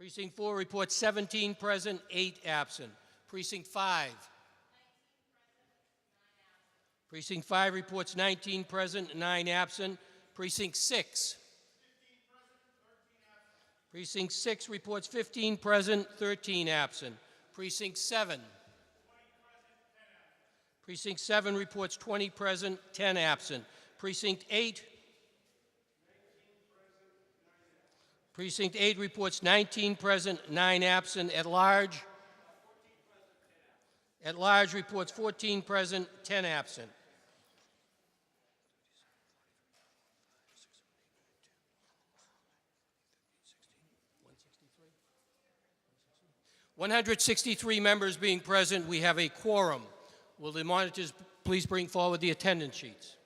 Precinct 4 reports 17 present, 8 absent. Precinct 5. Precinct 5 reports 19 present, 9 absent. Precinct 6. Precinct 6 reports 15 present, 13 absent. Precinct 7. Precinct 7 reports 20 present, 10 absent. Precinct 8. Precinct 8 reports 19 present, 9 absent. At large. At large reports 14 present, 10 absent. 163 members being present, we have a quorum. Will the monitors please bring forward the attendance sheets?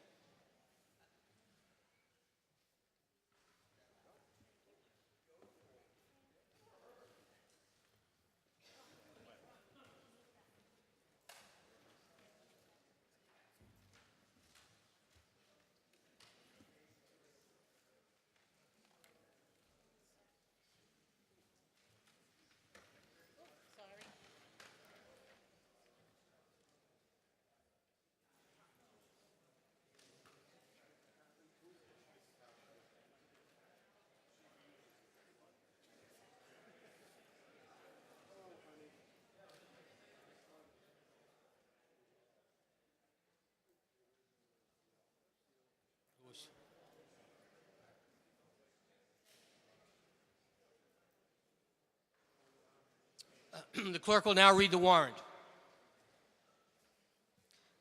The clerk will now read the warrant.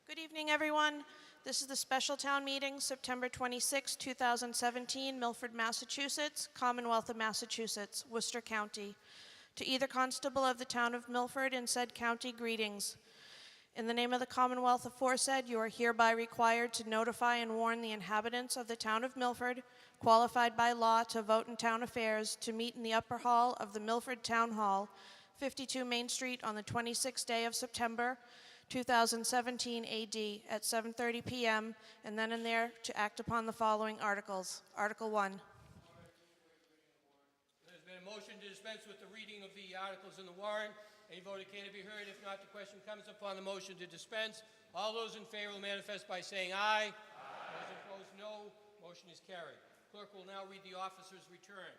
Good evening, everyone. This is the special town meeting, September 26, 2017, Milford, Massachusetts, Commonwealth of Massachusetts, Worcester County. To either constable of the town of Milford and said county, greetings. In the name of the Commonwealth aforesaid, you are hereby required to notify and warn the inhabitants of the town of Milford, qualified by law to vote in town affairs, to meet in the upper hall of the Milford Town Hall, 52 Main Street on the 26th day of September, 2017 AD at 7:30 p.m. and then and there to act upon the following articles. Article 1. There's been a motion to dispense with the reading of the articles in the warrant. Any vote can be heard. If not, the question comes upon the motion to dispense. All those in favor will manifest by saying aye. Those opposed, no. Motion is carried. Clerk will now read the officer's return.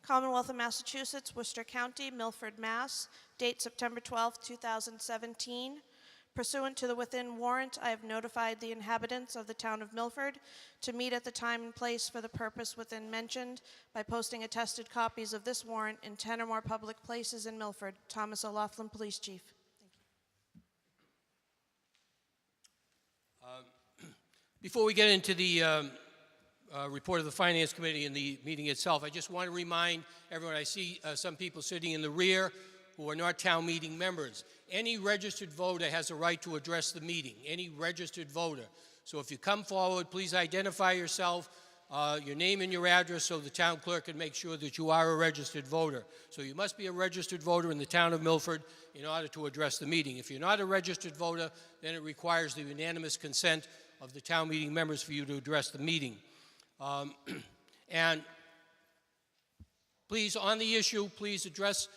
Commonwealth of Massachusetts, Worcester County, Milford, Mass. Date September 12, 2017. Pursuant to the within warrant, I have notified the inhabitants of the town of Milford to meet at the time and place for the purpose within mentioned by posting attested copies of this warrant in 10 or more public places in Milford. Thomas O'Laughlin, Police Chief. Thank you. Before we get into the report of the Finance Committee and the meeting itself, I just want to remind everyone, I see some people sitting in the rear who are not town meeting members. Any registered voter has a right to address the meeting, any registered voter. So if you come forward, please identify yourself, your name and your address, so the town clerk can make sure that you are a registered voter. So you must be a registered voter in the town of Milford in order to address the meeting. If you're not a registered voter, then it requires the unanimous consent of the town meeting members for you to address the meeting. And please, on the issue, please address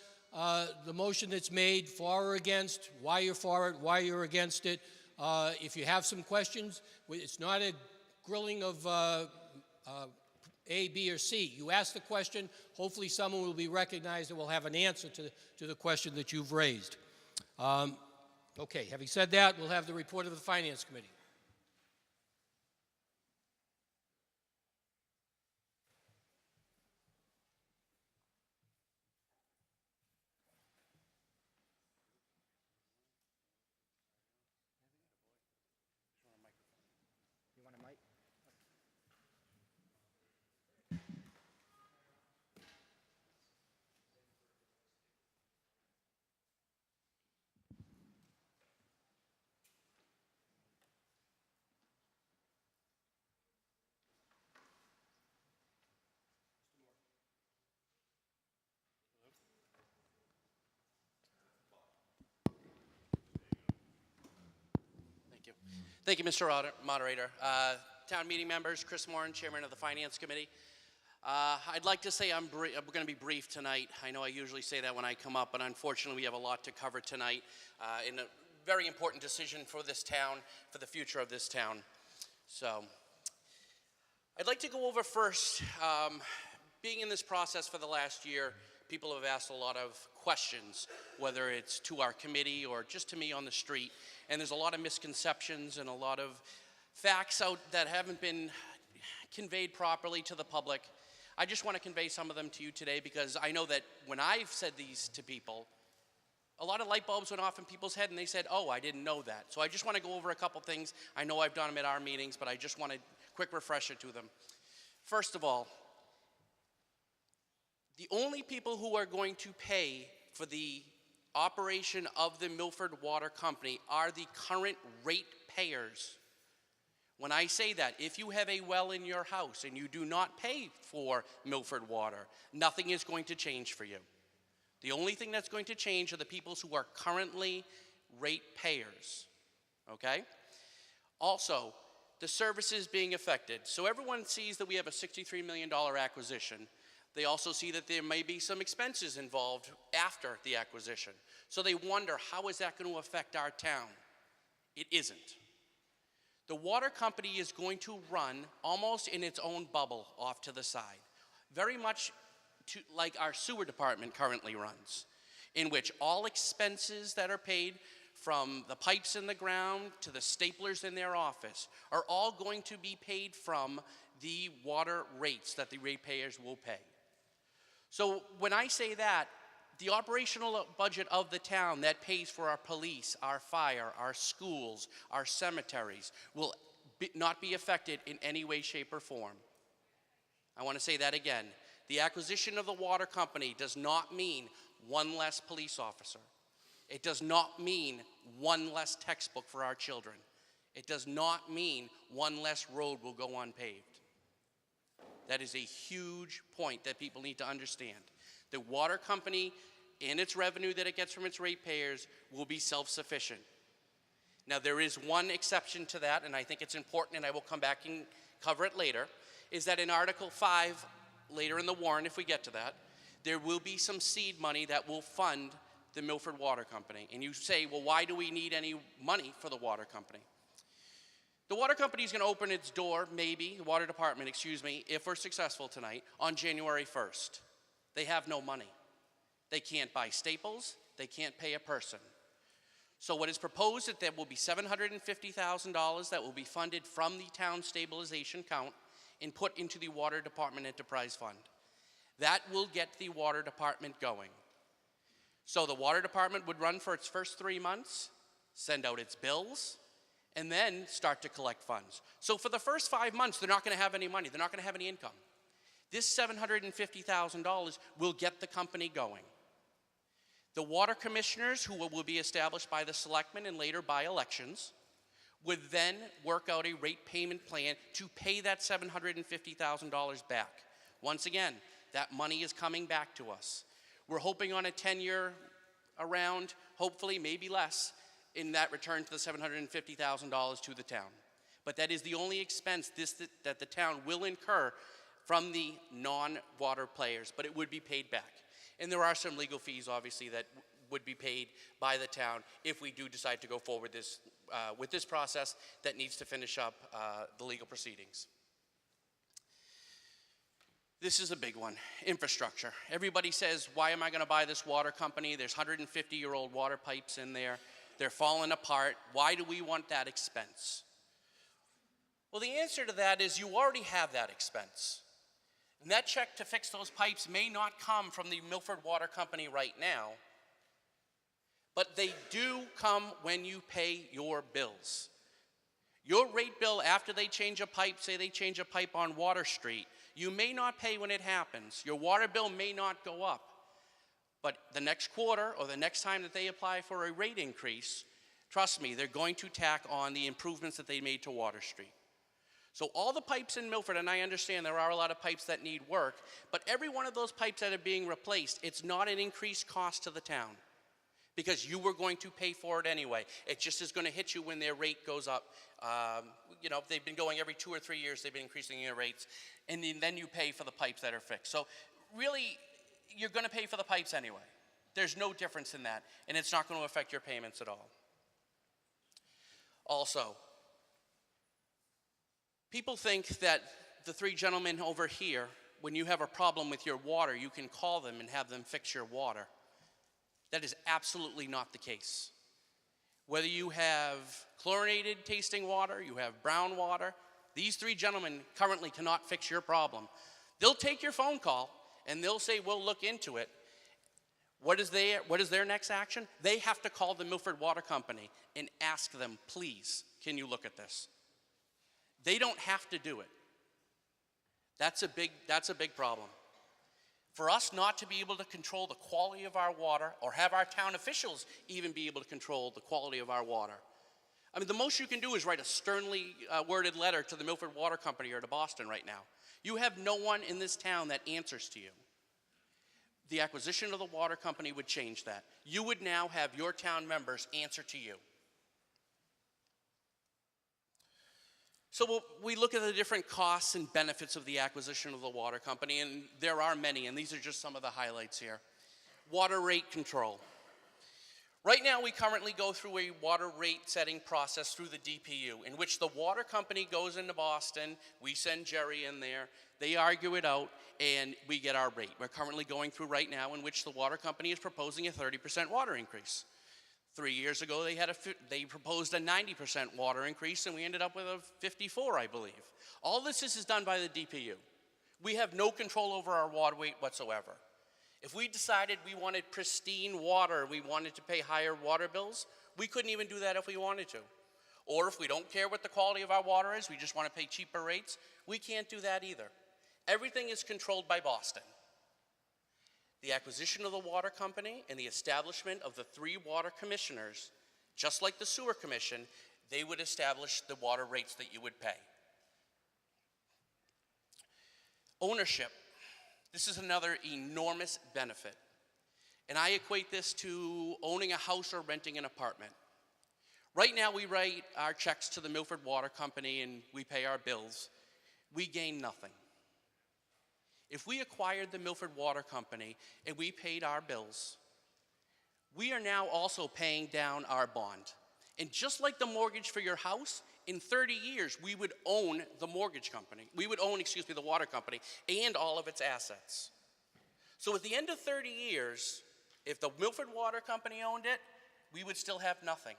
the motion that's made, for or against, why you're for it, why you're against it. If you have some questions, it's not a grilling of A, B, or C. You ask the question, hopefully someone will be recognized and will have an answer to the question that you've raised. Okay, having said that, we'll have the report of the Finance Committee. Thank you, Mr. Moderator. Town meeting members, Chris Moran, Chairman of the Finance Committee. I'd like to say I'm going to be brief tonight. I know I usually say that when I come up, but unfortunately we have a lot to cover tonight in a very important decision for this town, for the future of this town. So I'd like to go over first, being in this process for the last year, people have asked a lot of questions, whether it's to our committee or just to me on the street, and there's a lot of misconceptions and a lot of facts out that haven't been conveyed properly to the public. I just want to convey some of them to you today because I know that when I've said these to people, a lot of light bulbs went off in people's head and they said, oh, I didn't know that. So I just want to go over a couple things. I know I've done them at our meetings, but I just want a quick refresher to them. First of all, the only people who are going to pay for the operation of the Milford Water Company are the current ratepayers. When I say that, if you have a well in your house and you do not pay for Milford Water, nothing is going to change for you. The only thing that's going to change are the people who are currently ratepayers, okay? Also, the services being affected. So everyone sees that we have a $63 million acquisition. They also see that there may be some expenses involved after the acquisition. So they wonder, how is that going to affect our town? It isn't. The water company is going to run almost in its own bubble off to the side, very much like our sewer department currently runs, in which all expenses that are paid from the pipes in the ground to the staplers in their office are all going to be paid from the water rates that the ratepayers will pay. So when I say that, the operational budget of the town that pays for our police, our fire, our schools, our cemeteries will not be affected in any way, shape, or form. I want to say that again. The acquisition of the water company does not mean one less police officer. It does not mean one less textbook for our children. It does not mean one less road will go unpaved. That is a huge point that people need to understand. The water company and its revenue that it gets from its ratepayers will be self-sufficient. Now, there is one exception to that, and I think it's important, and I will come back and cover it later, is that in Article 5, later in the warrant, if we get to that, there will be some seed money that will fund the Milford Water Company. And you say, well, why do we need any money for the water company? The water company is going to open its door, maybe, the water department, excuse me, if we're successful tonight, on January 1st. They have no money. They can't buy staples. They can't pay a person. So what is proposed is that there will be $750,000 that will be funded from the town stabilization account and put into the water department enterprise fund. That will get the water department going. So the water department would run for its first 3 months, send out its bills, and then start to collect funds. So for the first 5 months, they're not going to have any money. They're not going to have any income. This $750,000 will get the company going. The water commissioners, who will be established by the selectmen and later by elections, would then work out a rate payment plan to pay that $750,000 back. Once again, that money is coming back to us. We're hoping on a 10-year around, hopefully maybe less, in that return to the $750,000 to the town. But that is the only expense that the town will incur from the non-water players, but it would be paid back. And there are some legal fees, obviously, that would be paid by the town if we do decide to go forward with this process that needs to finish up the legal proceedings. This is a big one, infrastructure. Everybody says, why am I going to buy this water company? There's 150-year-old water pipes in there. They're falling apart. Why do we want that expense? Well, the answer to that is you already have that expense. And that check to fix those pipes may not come from the Milford Water Company right now, but they do come when you pay your bills. Your rate bill after they change a pipe, say they change a pipe on Water Street, you may not pay when it happens. Your water bill may not go up. But the next quarter or the next time that they apply for a rate increase, trust me, they're going to tack on the improvements that they made to Water Street. So all the pipes in Milford, and I understand there are a lot of pipes that need work, but every one of those pipes that are being replaced, it's not an increased cost to the town. because you were going to pay for it anyway. It just is going to hit you when their rate goes up. You know, they've been going every 2 or 3 years, they've been increasing their rates, and then you pay for the pipes that are fixed. So really, you're going to pay for the pipes anyway. There's no difference in that, and it's not going to affect your payments at all. Also, people think that the three gentlemen over here, when you have a problem with your water, you can call them and have them fix your water. That is absolutely not the case. Whether you have chlorinated tasting water, you have brown water, these three gentlemen currently cannot fix your problem. They'll take your phone call and they'll say, we'll look into it. What is their next action? They have to call the Milford Water Company and ask them, please, can you look at this? They don't have to do it. That's a big problem. For us not to be able to control the quality of our water, or have our town officials even be able to control the quality of our water. I mean, the most you can do is write a sternly worded letter to the Milford Water Company or to Boston right now. You have no one in this town that answers to you. The acquisition of the water company would change that. You would now have your town members answer to you. So we look at the different costs and benefits of the acquisition of the water company, and there are many, and these are just some of the highlights here. Water rate control. Right now, we currently go through a water rate setting process through the DPU, in which the water company goes into Boston, we send Jerry in there, they argue it out, and we get our rate. We're currently going through right now in which the water company is proposing a 30% water increase. 3 years ago, they proposed a 90% water increase, and we ended up with a 54, I believe. All this is done by the DPU. We have no control over our water rate whatsoever. If we decided we wanted pristine water, we wanted to pay higher water bills, we couldn't even do that if we wanted to. Or if we don't care what the quality of our water is, we just want to pay cheaper rates, we can't do that either. Everything is controlled by Boston. The acquisition of the water company and the establishment of the 3 water commissioners, just like the sewer commission, they would establish the water rates that you would pay. Ownership. This is another enormous benefit. And I equate this to owning a house or renting an apartment. Right now, we write our checks to the Milford Water Company and we pay our bills. We gain nothing. If we acquired the Milford Water Company and we paid our bills, we are now also paying down our bond. And just like the mortgage for your house, in 30 years, we would own the mortgage company. We would own, the water company and all of its assets. So at the end of 30 years, if the Milford Water Company owned it, we would still have nothing.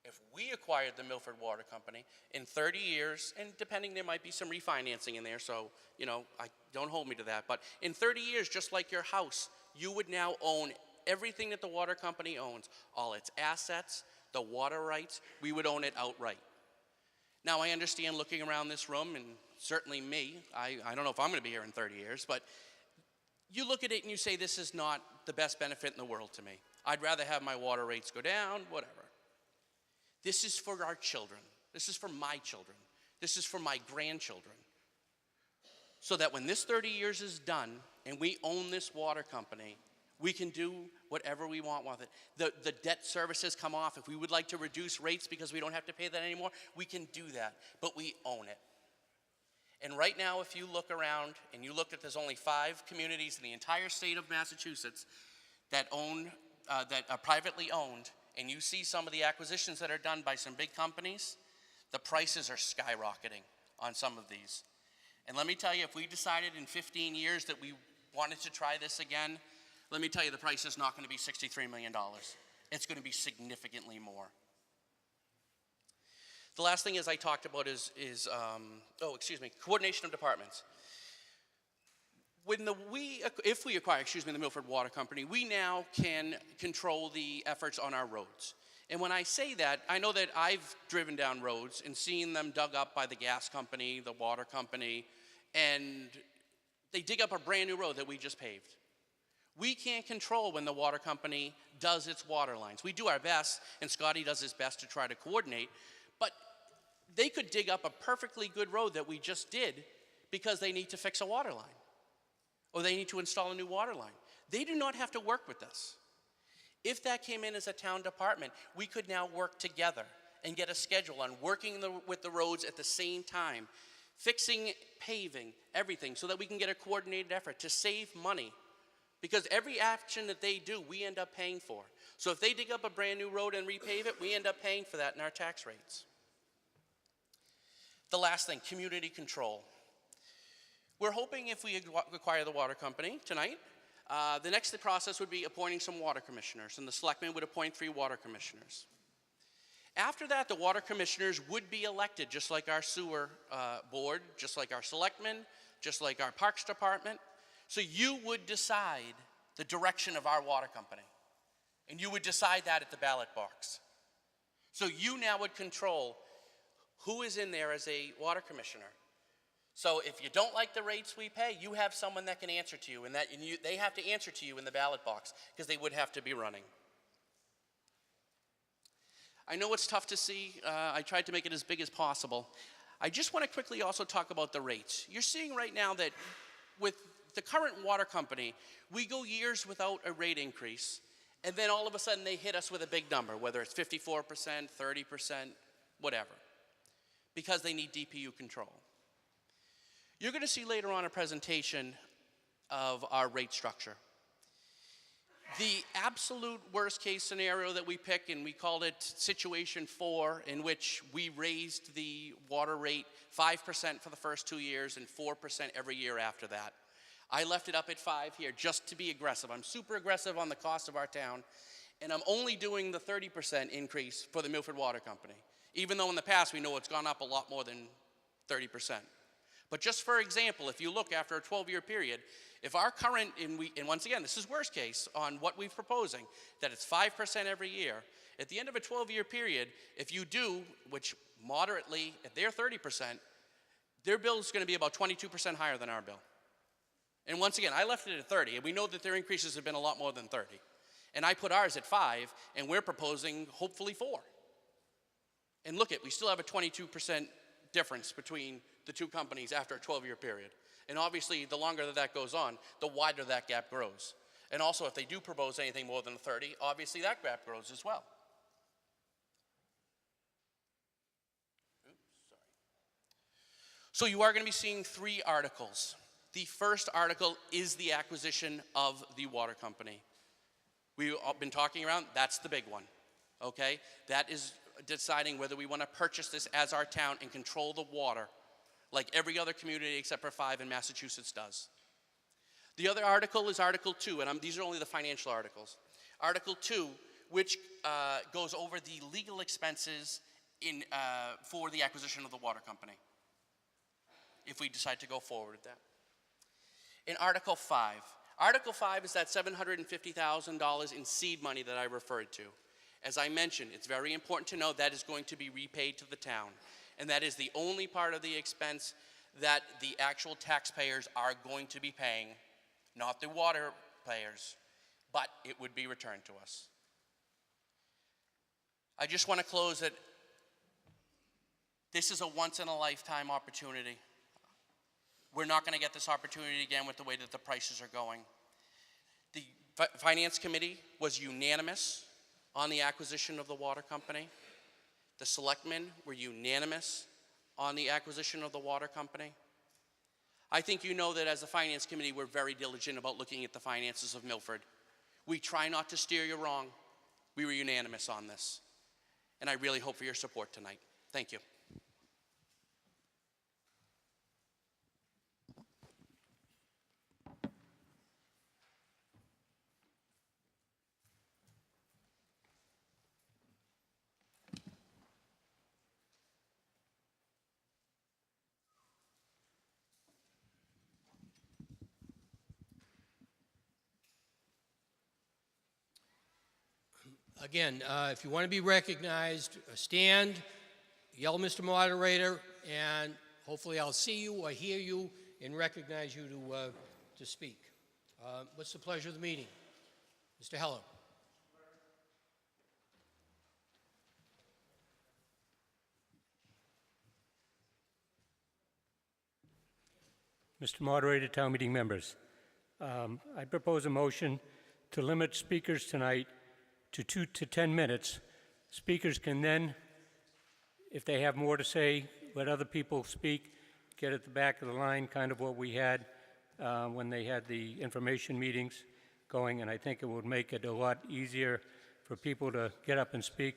If we acquired the Milford Water Company in 30 years, and depending, there might be some refinancing in there, so, don't hold me to that. But in 30 years, just like your house, you would now own everything that the water company owns, all its assets, the water rights, we would own it outright. Now, I understand looking around this room, and certainly me, I don't know if I'm going to be here in 30 years, but you look at it and you say, this is not the best benefit in the world to me. I'd rather have my water rates go down, whatever. This is for our children. This is for my children. This is for my grandchildren. So that when this 30 years is done and we own this water company, we can do whatever we want with it. The debt services come off. If we would like to reduce rates because we don't have to pay that anymore, we can do that, but we own it. And right now, if you look around and you look at there's only 5 communities in the entire state of Massachusetts that are privately owned, and you see some of the acquisitions that are done by some big companies, the prices are skyrocketing on some of these. And let me tell you, if we decided in 15 years that we wanted to try this again, let me tell you, the price is not going to be $63 million. It's going to be significantly more. The last thing I talked about is coordination of departments. If we acquire, the Milford Water Company, we now can control the efforts on our roads. And when I say that, I know that I've driven down roads and seen them dug up by the gas company, the water company, and they dig up a brand new road that we just paved. We can't control when the water company does its water lines. We do our best, and Scotty does his best to try to coordinate, but they could dig up a perfectly good road that we just did because they need to fix a water line, or they need to install a new water line. They do not have to work with us. If that came in as a town department, we could now work together and get a schedule on working with the roads at the same time, fixing, paving, everything, so that we can get a coordinated effort to save money. Because every action that they do, we end up paying for. So if they dig up a brand new road and repave it, we end up paying for that in our tax rates. The last thing, community control. We're hoping if we acquire the water company tonight, the next process would be appointing some water commissioners, and the selectmen would appoint 3 water commissioners. After that, the water commissioners would be elected, just like our sewer board, just like our selectmen, just like our parks department. So you would decide the direction of our water company, and you would decide that at the ballot box. So you now would control who is in there as a water commissioner. So if you don't like the rates we pay, you have someone that can answer to you, and they have to answer to you in the ballot box, because they would have to be running. I know it's tough to see. I tried to make it as big as possible. I just want to quickly also talk about the rates. You're seeing right now that with the current water company, we go years without a rate increase, and then all of a sudden they hit us with a big number, whether it's 54%, 30%, whatever, because they need DPU control. You're going to see later on a presentation of our rate structure. The absolute worst case scenario that we pick, and we called it Situation 4, in which we raised the water rate 5% for the first 2 years and 4% every year after that. I left it up at 5 here just to be aggressive. I'm super aggressive on the cost of our town, and I'm only doing the 30% increase for the Milford Water Company, even though in the past we know it's gone up a lot more than 30%. But just for example, if you look after a 12-year period, if our current, and once again, this is worst case on what we're proposing, that it's 5% every year, at the end of a 12-year period, if you do, which moderately, at their 30%, their bill is going to be about 22% higher than our bill. And once again, I left it at 30, and we know that their increases have been a lot more than 30. And I put ours at 5, and we're proposing hopefully 4. And look, we still have a 22% difference between the two companies after a 12-year period. And obviously, the longer that goes on, the wider that gap grows. And also, if they do propose anything more than 30, obviously that gap grows as well. So you are going to be seeing 3 articles. The first article is the acquisition of the water company. We've been talking around, that's the big one, okay? That is deciding whether we want to purchase this as our town and control the water like every other community except for 5 in Massachusetts does. The other article is Article 2, and these are only the financial articles. Article 2, which goes over the legal expenses for the acquisition of the water company, if we decide to go forward with that. In Article 5. Article 5 is that $750,000 in seed money that I referred to. As I mentioned, it's very important to know that is going to be repaid to the town. And that is the only part of the expense that the actual taxpayers are going to be paying, not the water payers, but it would be returned to us. I just want to close it. This is a once-in-a-lifetime opportunity. We're not going to get this opportunity again with the way that the prices are going. The Finance Committee was unanimous on the acquisition of the water company. The selectmen were unanimous on the acquisition of the water company. I think you know that as a Finance Committee, we're very diligent about looking at the finances of Milford. We try not to steer you wrong. We were unanimous on this. And I really hope for your support tonight. Thank you. Again, if you want to be recognized, stand, yell, Mr. Moderator, and hopefully I'll see you or hear you and recognize you to speak. What's the pleasure of the meeting? Mr. Heller. Mr. Moderator, town meeting members, I propose a motion to limit speakers tonight to 2 to 10 minutes. Speakers can then, if they have more to say, let other people speak, get at the back of the line, kind of what we had when they had the information meetings going, and I think it would make it a lot easier for people to get up and speak.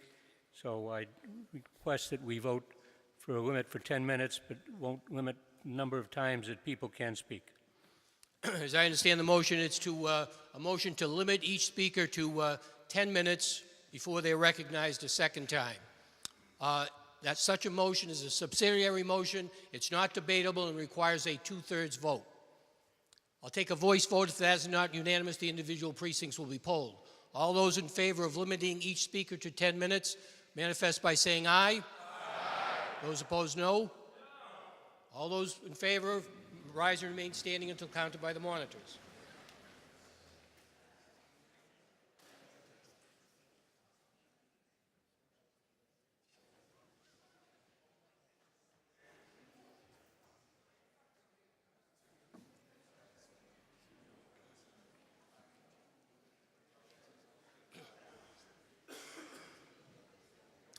So I request that we vote for a limit for 10 minutes, but won't limit the number of times that people can speak. As I understand the motion, it's to a motion to limit each speaker to 10 minutes before they're recognized a second time. That such a motion is a subsidiary motion. It's not debatable and requires a 2/3 vote. I'll take a voice vote. If that is not unanimous, the individual precincts will be polled. All those in favor of limiting each speaker to 10 minutes manifest by saying aye. Aye. Those opposed, no. All those in favor, rise and remain standing until counted by the monitors.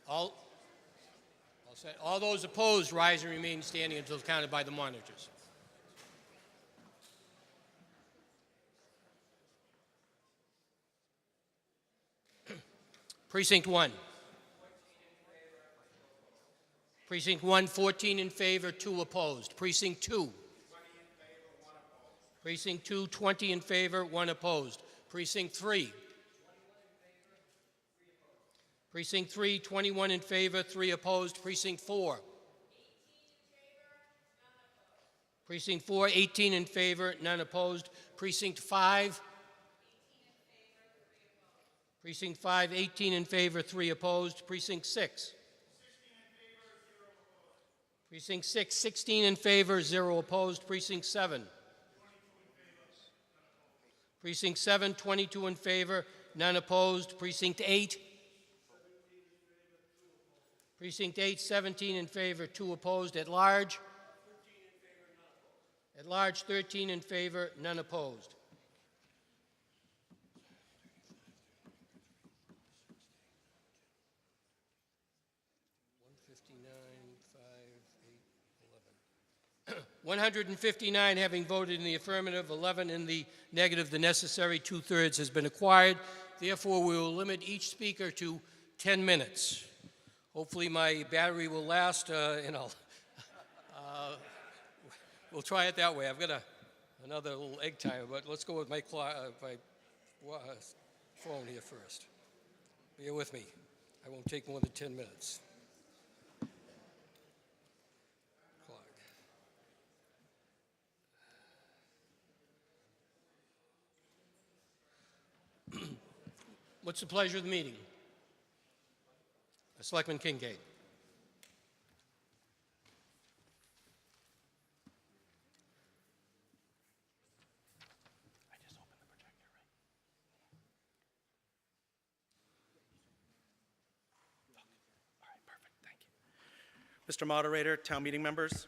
All set. All those opposed, rise and remain standing until counted by the monitors. Precinct 1. Precinct 1, 14 in favor, 2 opposed. Precinct 2. 20 in favor, 1 opposed. Precinct 2, 20 in favor, 1 opposed. Precinct 3. Precinct 3, 21 in favor, 3 opposed. Precinct 4. 18 in favor, none opposed. Precinct 4, 18 in favor, none opposed. Precinct 5. 18 in favor, 3 opposed. Precinct 5, 18 in favor, 3 opposed. Precinct 6. 16 in favor, 0 opposed. Precinct 6, 16 in favor, 0 opposed. Precinct 7. 22 in favor, none opposed. Precinct 7, 22 in favor, none opposed. Precinct 8. Precinct 8, 17 in favor, 2 opposed. At large? 13 in favor, none opposed. At large, 13 in favor, none opposed. One 159 having voted in the affirmative, 11 in the negative. The necessary 2/3 has been acquired. Therefore, we will limit each speaker to 10 minutes. Hopefully my battery will last, and we'll try it that way. I've got another little egg timer, but let's go with my phone here first. Bear with me. I won't take more than 10 minutes. Clock. What's the pleasure of the meeting? Selectman Kincaid. I just opened the projector, right? All right, perfect, thank you. Mr. Moderator, town meeting members,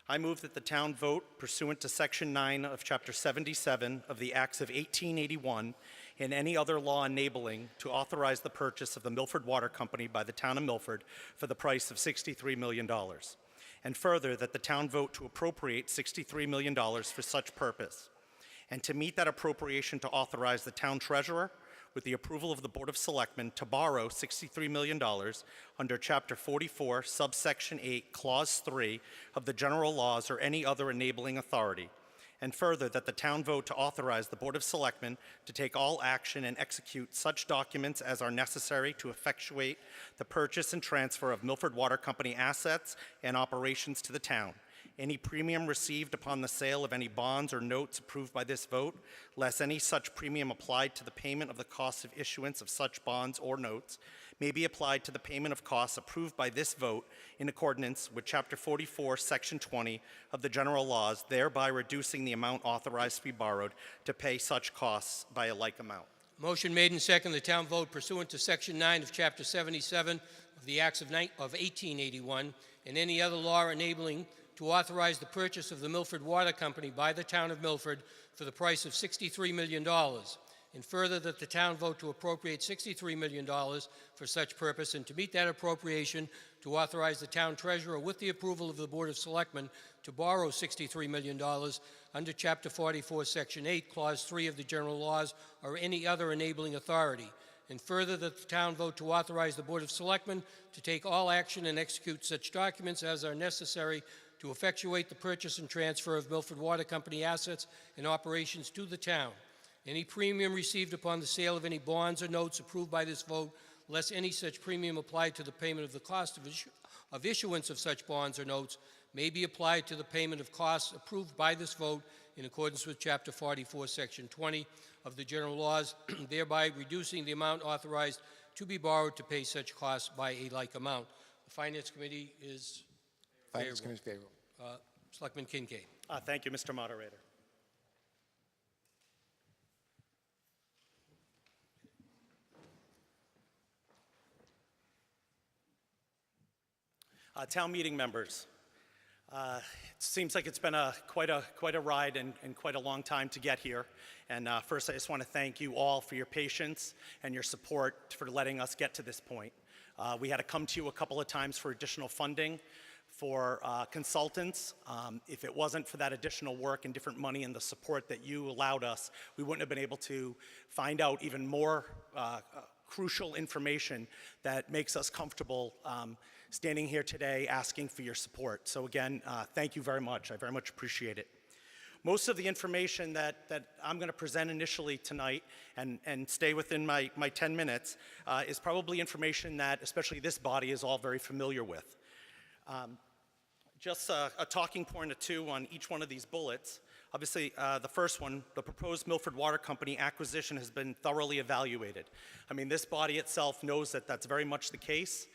I move that the town vote pursuant to Section 9 of Chapter 77 of the Acts of 1881 and any other law enabling to authorize the purchase of the Milford Water Company by the town of Milford for the price of $63 million. And further, that the town vote to appropriate $63 million for such purpose. And to meet that appropriation to authorize the town treasurer, with the approval of the Board of Selectmen, to borrow $63 million under Chapter 44, subsection 8, Clause 3 of the general laws or any other enabling authority. And further, that the town vote to authorize the Board of Selectmen to take all action and execute such documents as are necessary to effectuate the purchase and transfer of Milford Water Company assets and operations to the town. Any premium received upon the sale of any bonds or notes approved by this vote, less any such premium applied to the payment of the costs of issuance of such bonds or notes, may be applied to the payment of costs approved by this vote in accordance with Chapter 44, Section 20 of the general laws, thereby reducing the amount authorized to be borrowed to pay such costs by a like amount. Motion made and second. The town vote pursuant to Section 9 of Chapter 77 of the Acts of 1881 and any other law enabling to authorize the purchase of the Milford Water Company by the town of Milford for the price of $63 million. and further that the town vote to appropriate $63 million for such purpose, and to meet that appropriation, to authorize the town treasurer, with the approval of the Board of Selectmen, to borrow $63 million under Chapter 44, Section 8, Clause 3 of the general laws, or any other enabling authority. And further, that the town vote to authorize the Board of Selectmen to take all action and execute such documents as are necessary to effectuate the purchase and transfer of Milford Water Company assets and operations to the town. Any premium received upon the sale of any bonds or notes approved by this vote, less any such premium applied to the payment of the cost of issuance of such bonds or notes, may be applied to the payment of costs approved by this vote in accordance with Chapter 44, Section 20 of the general laws, thereby reducing the amount authorized to be borrowed to pay such costs by a like amount. The Finance Committee is Finance favorable. Committee is favorable. Selectman Kincaid. Thank you, Mr. Moderator. Town meeting members, it seems like it's been quite a ride and quite a long time to get here. And first, I just want to thank you all for your patience and your support for letting us get to this point. We had to come to you a couple of times for additional funding for consultants. If it wasn't for that additional work and different money and the support that you allowed us, we wouldn't have been able to find out even more crucial information that makes us comfortable standing here today asking for your support. So again, thank you very much. I very much appreciate it. Most of the information that I'm going to present initially tonight and stay within my 10 minutes is probably information that especially this body is all very familiar with. Just a talking point or two on each one of these bullets. Obviously, the first one, the proposed Milford Water Company acquisition has been thoroughly evaluated. I mean, this body itself knows that that's very much the case.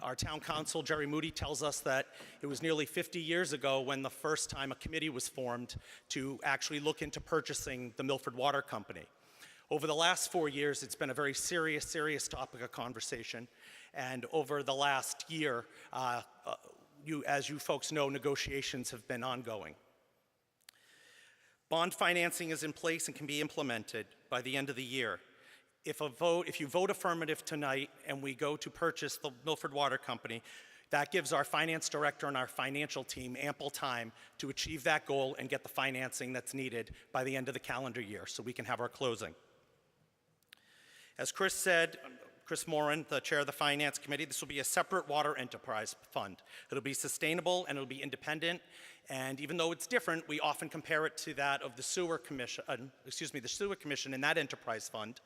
Our town council, Jerry Moody, tells us that it was nearly 50 years ago when the first time a committee was formed to actually look into purchasing the Milford Water Company. Over the last 4 years, it's been a very serious topic of conversation. And over the last year, as you folks know, negotiations have been ongoing. Bond financing is in place and can be implemented by the end of the year. If you vote affirmative tonight and we go to purchase the Milford Water Company, that gives our finance director and our financial team ample time to achieve that goal and get the financing that's needed by the end of the calendar year so we can have our closing. As Chris said, Chris Moran, the chair of the Finance Committee, this will be a separate water enterprise fund. It'll be sustainable and it'll be independent. And even though it's different, we often compare it to that of the sewer commission, the sewer commission in that enterprise fund,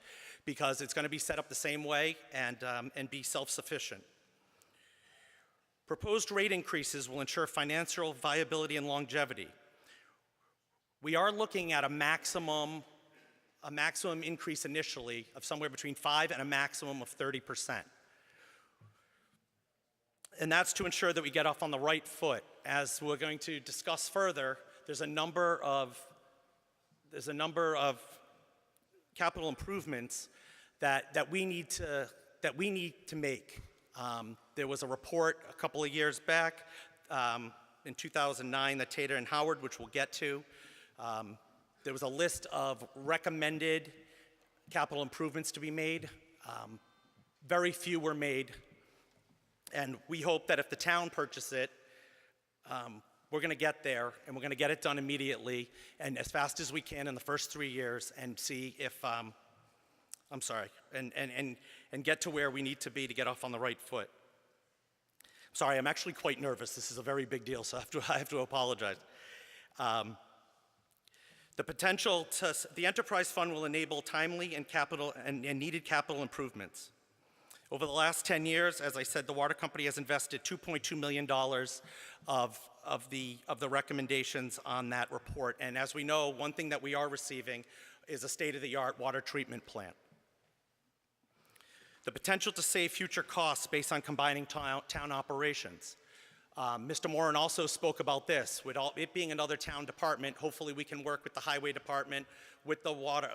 because it's going to be set up the same way and be self-sufficient. Proposed rate increases will ensure financial viability and longevity. We are looking at a maximum increase initially of somewhere between 5% and a maximum of 30%. And that's to ensure that we get off on the right foot. As we're going to discuss further, there's a number of capital improvements that we need to make. There was a report a couple of years back in 2009 that Tater and Howard, which we'll get to. There was a list of recommended capital improvements to be made. Very few were made. And we hope that if the town purchases it, we're going to get there, and we're going to get it done immediately and as fast as we can in the first 3 years and see if, and get to where we need to be to get off on the right foot. Sorry, I'm actually quite nervous. This is a very big deal, so I have to apologize. The enterprise fund will enable timely and needed capital improvements. Over the last 10 years, as I said, the water company has invested $2.2 million of the recommendations on that report. And as we know, one thing that we are receiving is a state-of-the-art water treatment plant. The potential to save future costs based on combining town operations. Mr. Moran also spoke about this. With it being another town department, hopefully we can work with the highway department, with the water,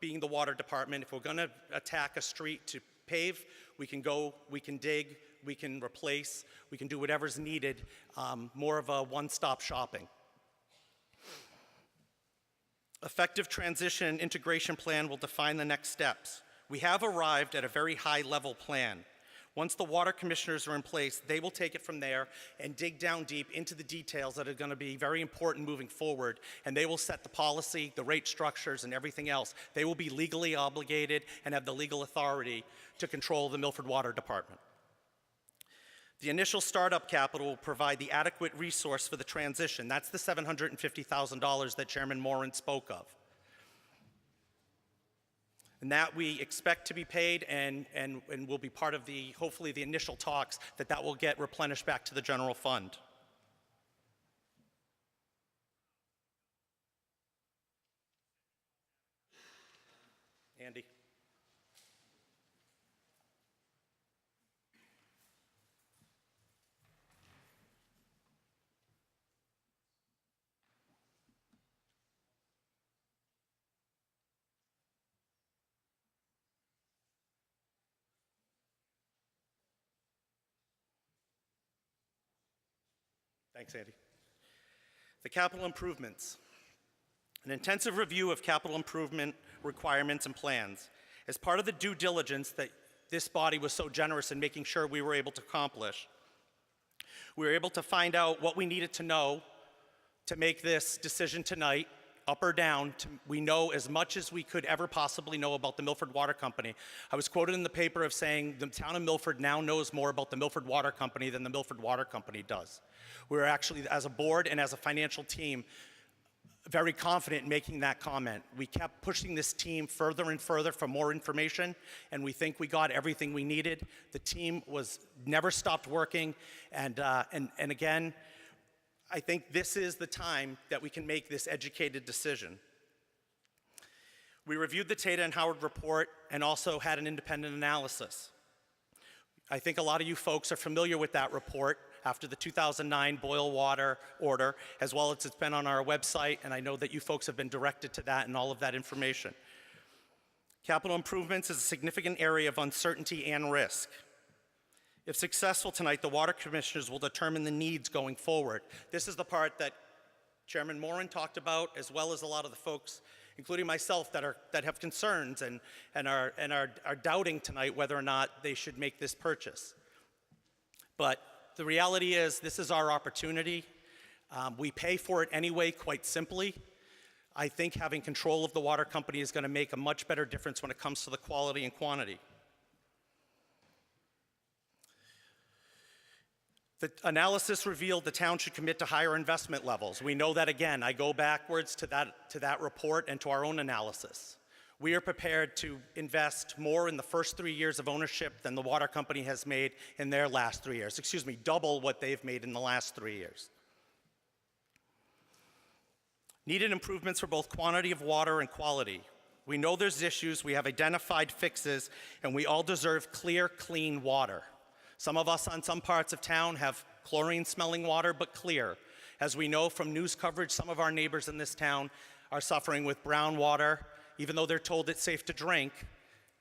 being the water department. If we're going to attack a street to pave, we can go, we can dig, we can replace, we can do whatever's needed, more of a one-stop shopping. Effective transition and integration plan will define the next steps. We have arrived at a very high-level plan. Once the water commissioners are in place, they will take it from there and dig down deep into the details that are going to be very important moving forward, and they will set the policy, the rate structures, and everything else. They will be legally obligated and have the legal authority to control the Milford Water Department. The initial startup capital will provide the adequate resource for the transition. That's the $750,000 that Chairman Moran spoke of. And that we expect to be paid and will be part of the, hopefully, the initial talks that will get replenished back to the general fund. Andy. Thanks, Andy. The capital improvements. An intensive review of capital improvement requirements and plans. As part of the due diligence that this body was so generous in making sure we were able to accomplish, we were able to find out what we needed to know to make this decision tonight, up or down. We know as much as we could ever possibly know about the Milford Water Company. I was quoted in the paper of saying the town of Milford now knows more about the Milford Water Company than the Milford Water Company does. We're actually, as a board and as a financial team, very confident in making that comment. We kept pushing this team further and further for more information, and we think we got everything we needed. The team never stopped working, and again, I think this is the time that we can make this educated decision. We reviewed the Tata and Howard report and also had an independent analysis. I think a lot of you folks are familiar with that report after the 2009 boil water order, as well as it's been on our website, and I know that you folks have been directed to that and all of that information. Capital improvements is a significant area of uncertainty and risk. If successful tonight, the water commissioners will determine the needs going forward. This is the part that Chairman Moran talked about, as well as a lot of the folks, including myself, that have concerns and are doubting tonight whether or not they should make this purchase. But the reality is, this is our opportunity. We pay for it anyway, quite simply. I think having control of the water company is going to make a much better difference when it comes to the quality and quantity. The analysis revealed the town should commit to higher investment levels. We know that again. I go backwards to that report and to our own analysis. We are prepared to invest more in the first 3 years of ownership than the water company has made in their last 3 years. Excuse me, double what they've made in the last 3 years. Needed improvements for both quantity of water and quality. We know there's issues, we have identified fixes, and we all deserve clear, clean water. Some of us on some parts of town have chlorine-smelling water, but clear. As we know from news coverage, some of our neighbors in this town are suffering with brown water. Even though they're told it's safe to drink,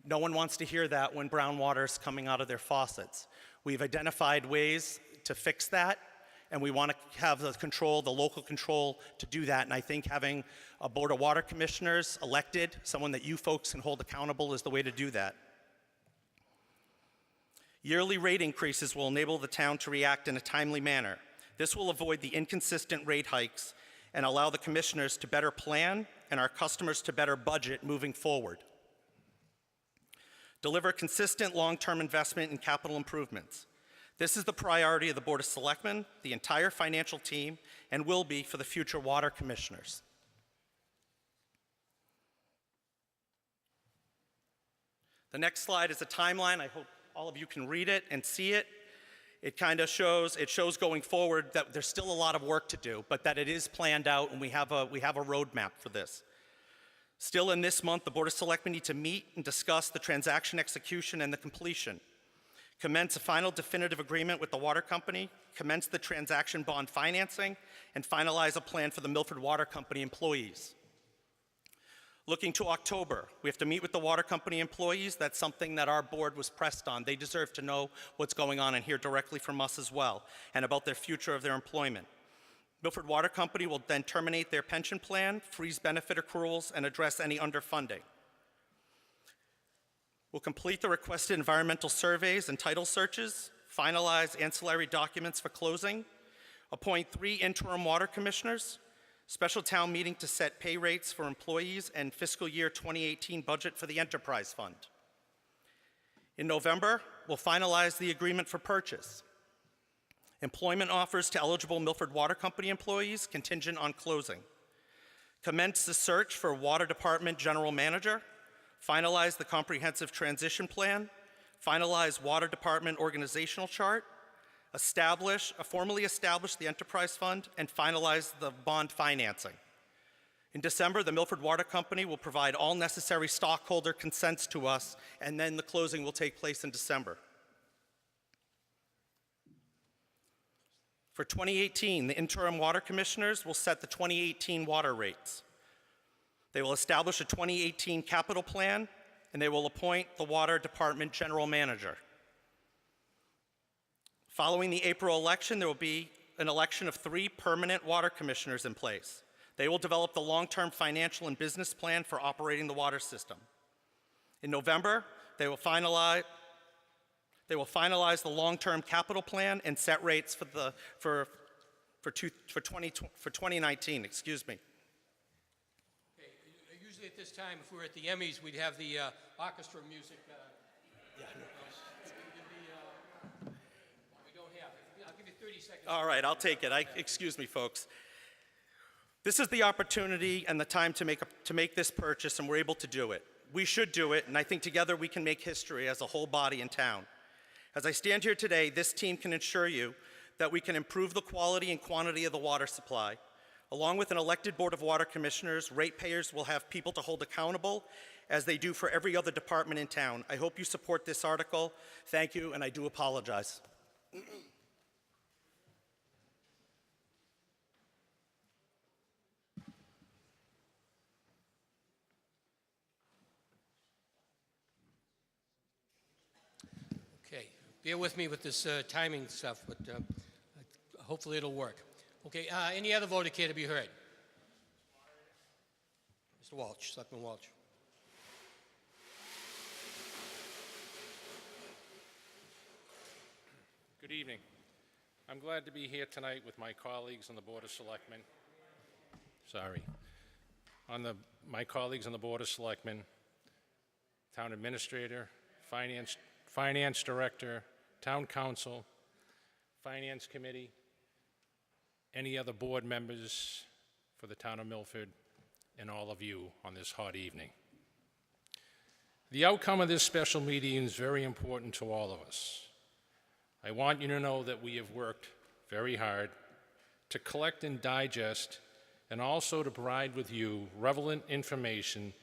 no one wants to hear that when brown water is coming out of their faucets. We've identified ways to fix that, and we want to have the control, the local control to do that. And I think having a board of water commissioners elected, someone that you folks can hold accountable, is the way to do that. Yearly rate increases will enable the town to react in a timely manner. This will avoid the inconsistent rate hikes and allow the commissioners to better plan and our customers to better budget moving forward. Deliver consistent long-term investment in capital improvements. This is the priority of the Board of Selectmen, the entire financial team, and will be for the future water commissioners. The next slide is a timeline. I hope all of you can read it and see it. It kind of shows going forward that there's still a lot of work to do, but that it is planned out and we have a roadmap for this. Still in this month, the Board of Selectmen need to meet and discuss the transaction execution and the completion. Commence a final definitive agreement with the water company, commence the transaction bond financing, and finalize a plan for the Milford Water Company employees. Looking to October, we have to meet with the water company employees. That's something that our board was pressed on. They deserve to know what's going on and hear directly from us as well, and about their future of their employment. Milford Water Company will then terminate their pension plan, freeze benefit accruals, and address any underfunding. We'll complete the requested environmental surveys and title searches, finalize ancillary documents for closing, appoint 3 interim water commissioners, special town meeting to set pay rates for employees, and fiscal year 2018 budget for the enterprise fund. In November, we'll finalize the agreement for purchase. Employment offers to eligible Milford Water Company employees contingent on closing. Commence the search for Water Department General Manager. Finalize the comprehensive transition plan. Finalize Water Department organizational chart. Formally establish the enterprise fund, and finalize the bond financing. In December, the Milford Water Company will provide all necessary stockholder consents to us, and then the closing will take place in December. For 2018, the interim water commissioners will set the 2018 water rates. They will establish a 2018 capital plan, and they will appoint the Water Department General Manager. Following the April election, there will be an election of 3 permanent water commissioners in place. They will develop the long-term financial and business plan for operating the water system. In November, they will finalize the long-term capital plan and set rates for 2019. Excuse me. Okay. Usually at this time, if we were at the Emmys, we'd have the orchestra music. Yeah, we don't have it. I'll give you 30 seconds. All right, I'll take it. Excuse me, folks. This is the opportunity and the time to make this purchase, and we're able to do it. We should do it, and I think together we can make history as a whole body in town. As I stand here today, this team can assure you that we can improve the quality and quantity of the water supply. Along with an elected Board of Water Commissioners, ratepayers will have people to hold accountable, as they do for every other department in town. I hope you support this article. Thank you, and I do apologize. Okay, bear with me with this timing stuff, but hopefully it'll work. Okay, any other voter care to be heard? Mr. Walsh, Selectman Walsh. Good evening. I'm glad to be here tonight with my colleagues on the Board of Selectmen. My colleagues on the Board of Selectmen, Town Administrator, Finance Director, Town Council, Finance Committee, any other board members for the Town of Milford, and all of you on this hot evening. The outcome of this special meeting is very important to all of us. I want you to know that we have worked very hard to collect and digest, and also to provide with you relevant information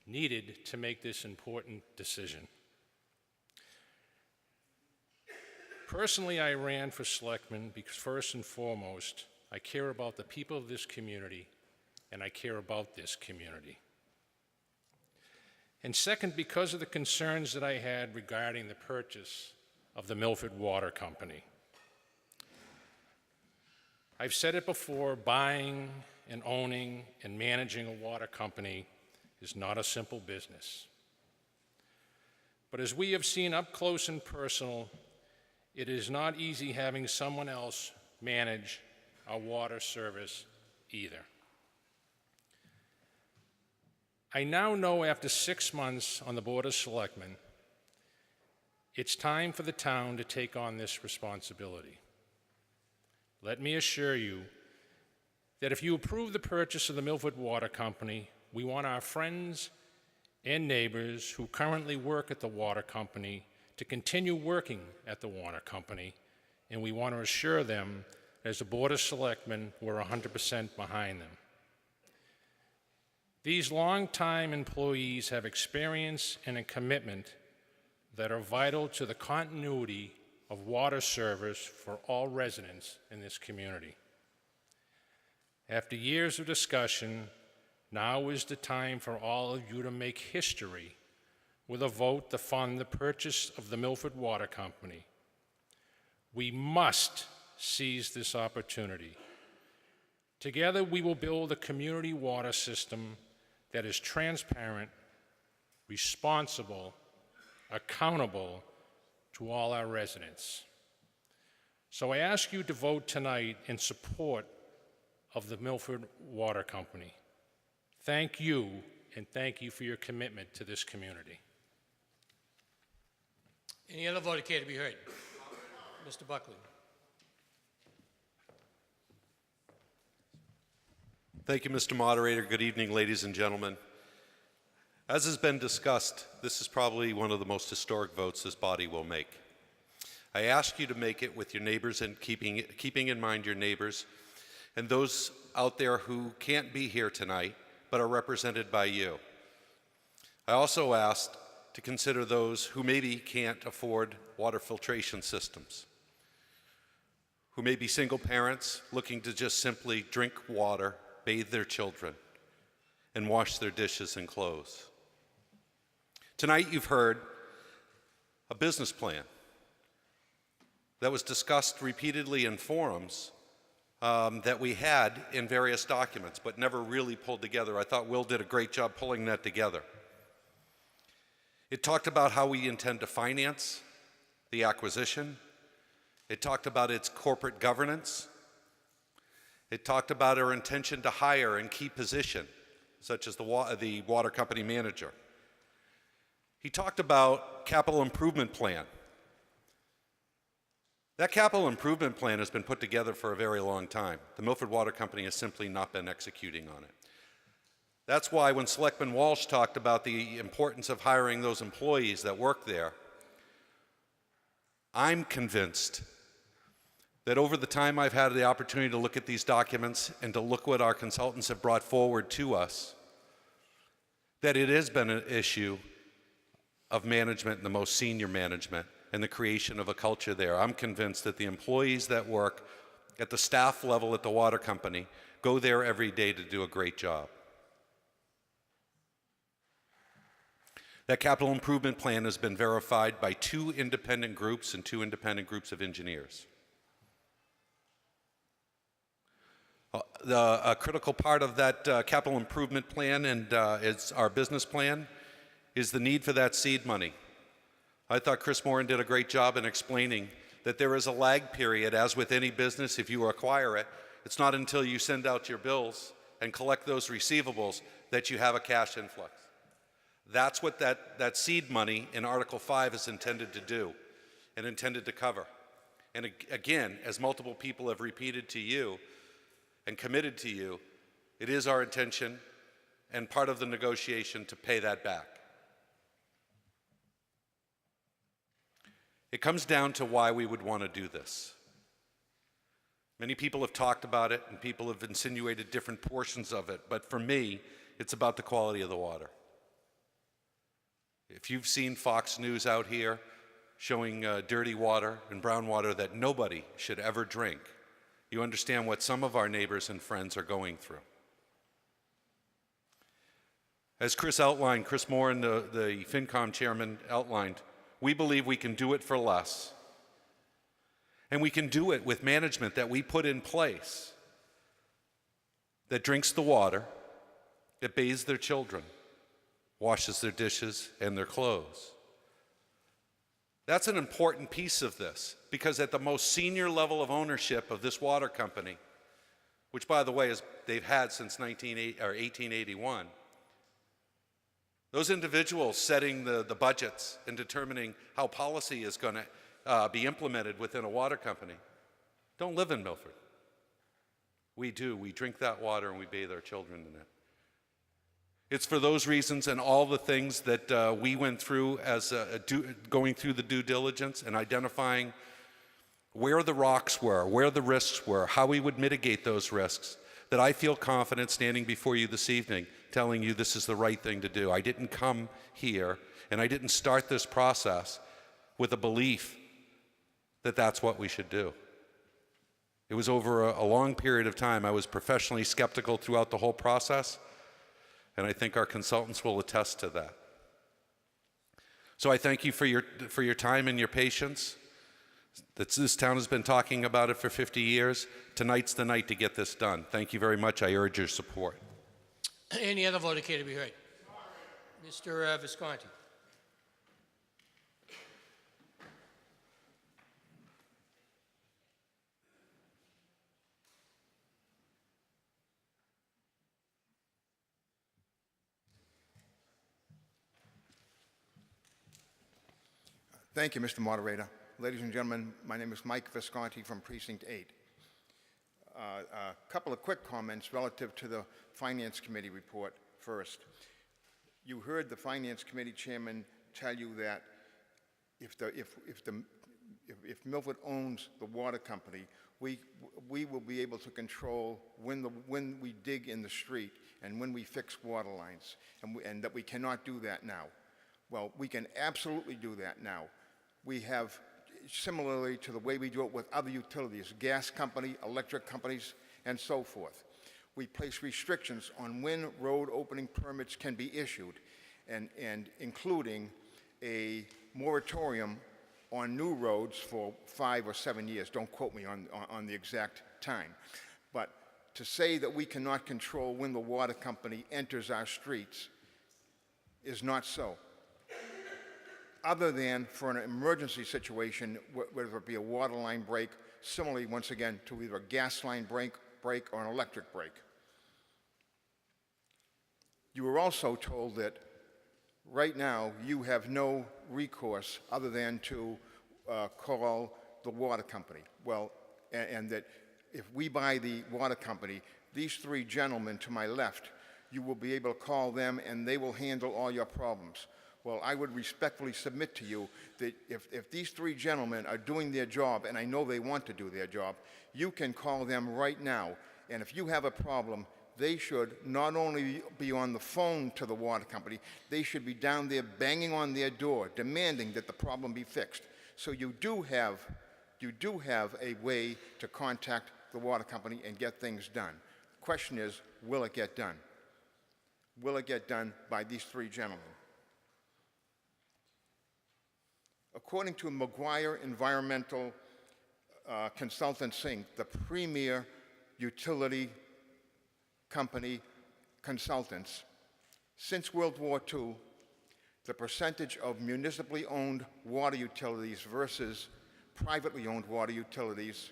needed to make this important decision. Personally, I ran for selectman because first and foremost, I care about the people of this community, and I care about this community. And second, because of the concerns that I had regarding the purchase of the Milford Water Company. I've said it before, buying and owning and managing a water company is not a simple business. But as we have seen up close and personal, it is not easy having someone else manage our water service either. I now know after 6 months on the Board of Selectmen, it's time for the town to take on this responsibility. Let me assure you that if you approve the purchase of the Milford Water Company, we want our friends and neighbors who currently work at the water company to continue working at the water company, and we want to assure them, as a Board of Selectmen, we're 100% behind them. These longtime employees have experience and a commitment that are vital to the continuity of water service for all residents in this community. After years of discussion, now is the time for all of you to make history with a vote to fund the purchase of the Milford Water Company. We must seize this opportunity. Together, we will build a community water system that is transparent, responsible, accountable to all our residents. So I ask you to vote tonight in support of the Milford Water Company. Thank you, and thank you for your commitment to this community. Any other vote care to be heard? Mr. Buckley. Thank you, Mr. Moderator. Good evening, ladies and gentlemen. As has been discussed, this is probably one of the most historic votes this body will make. I ask you to make it with your neighbors and keeping in mind your neighbors and those out there who can't be here tonight but are represented by you. I also asked to consider those who maybe can't afford water filtration systems, who may be single parents looking to just simply drink water, bathe their children, and wash their dishes and clothes. Tonight you've heard a business plan that was discussed repeatedly in forums that we had in various documents, but never really pulled together. I thought Will did a great job pulling that together. It talked about how we intend to finance the acquisition. It talked about its corporate governance. It talked about our intention to hire in key positions, such as the water company manager. He talked about capital improvement plan. That capital improvement plan has been put together for a very long time. The Milford Water Company has simply not been executing on it. That's why when Selectman Walsh talked about the importance of hiring those employees that work there, I'm convinced that over the time I've had the opportunity to look at these documents and to look what our consultants have brought forward to us, that it has been an issue of management and the most senior management and the creation of a culture there. I'm convinced that the employees that work at the staff level at the water company go there every day to do a great job. That capital improvement plan has been verified by 2 independent groups and 2 independent groups of engineers. A critical part of that capital improvement plan and is our business plan is the need for that seed money. I thought Chris Moran did a great job in explaining that there is a lag period, as with any business. If you acquire it, it's not until you send out your bills and collect those receivables that you have a cash influx. That's what that seed money in Article 5 is intended to do and intended to cover. And again, as multiple people have repeated to you and committed to you, it is our intention and part of the negotiation to pay that back. It comes down to why we would want to do this. Many people have talked about it and people have insinuated different portions of it, but for me, it's about the quality of the water. If you've seen Fox News out here showing dirty water and brown water that nobody should ever drink, you understand what some of our neighbors and friends are going through. As Chris Moran, the FinCom chairman, outlined, we believe we can do it for less. And we can do it with management that we put in place that drinks the water, that bathes their children, washes their dishes and their clothes. That's an important piece of this, because at the most senior level of ownership of this water company, which by the way they've had since 1881, those individuals setting the budgets and determining how policy is going to be implemented within a water company don't live in Milford. We do. We drink that water and we bathe our children in it. It's for those reasons and all the things that we went through as going through the due diligence and identifying where the rocks were, where the risks were, how we would mitigate those risks, that I feel confident standing before you this evening telling you this is the right thing to do. I didn't come here and I didn't start this process with a belief that that's what we should do. It was over a long period of time. I was professionally skeptical throughout the whole process, and I think our consultants will attest to that. So I thank you for your time and your patience. This town has been talking about it for 50 years. Tonight's the night to get this done. Thank you very much. I urge your support. Any other vote care to be heard? Mr. Visconti. Thank you, Mr. Moderator. Ladies and gentlemen, my name is Mike Visconti from Precinct 8. A couple of quick comments relative to the Finance Committee report first. You heard the Finance Committee chairman tell you that if Milford owns the water company, we will be able to control when we dig in the street and when we fix water lines, and that we cannot do that now. Well, we can absolutely do that now. We have, similarly to the way we do it with other utilities, gas company, electric companies, and so forth. We place restrictions on when road opening permits can be issued, and including a moratorium on new roads for 5 or 7 years. Don't quote me on the exact time. But to say that we cannot control when the water company enters our streets is not so. Other than for an emergency situation, whether it be a water line break, similarly, once again, to either a gas line break or an electric break. You were also told that right now you have no recourse other than to call the water company. Well, and that if we buy the water company, these three gentlemen to my left, you will be able to call them and they will handle all your problems. Well, I would respectfully submit to you that if these three gentlemen are doing their job, and I know they want to do their job, you can call them right now. And if you have a problem, they should not only be on the phone to the water company, they should be down there banging on their door, demanding that the problem be fixed. So you do have a way to contact the water company and get things done. The question is, will it get done? Will it get done by these three gentlemen? According to McGuire Environmental Consultants, Inc., the premier utility company consultants, since World War II, the percentage of municipally owned water utilities versus privately owned water utilities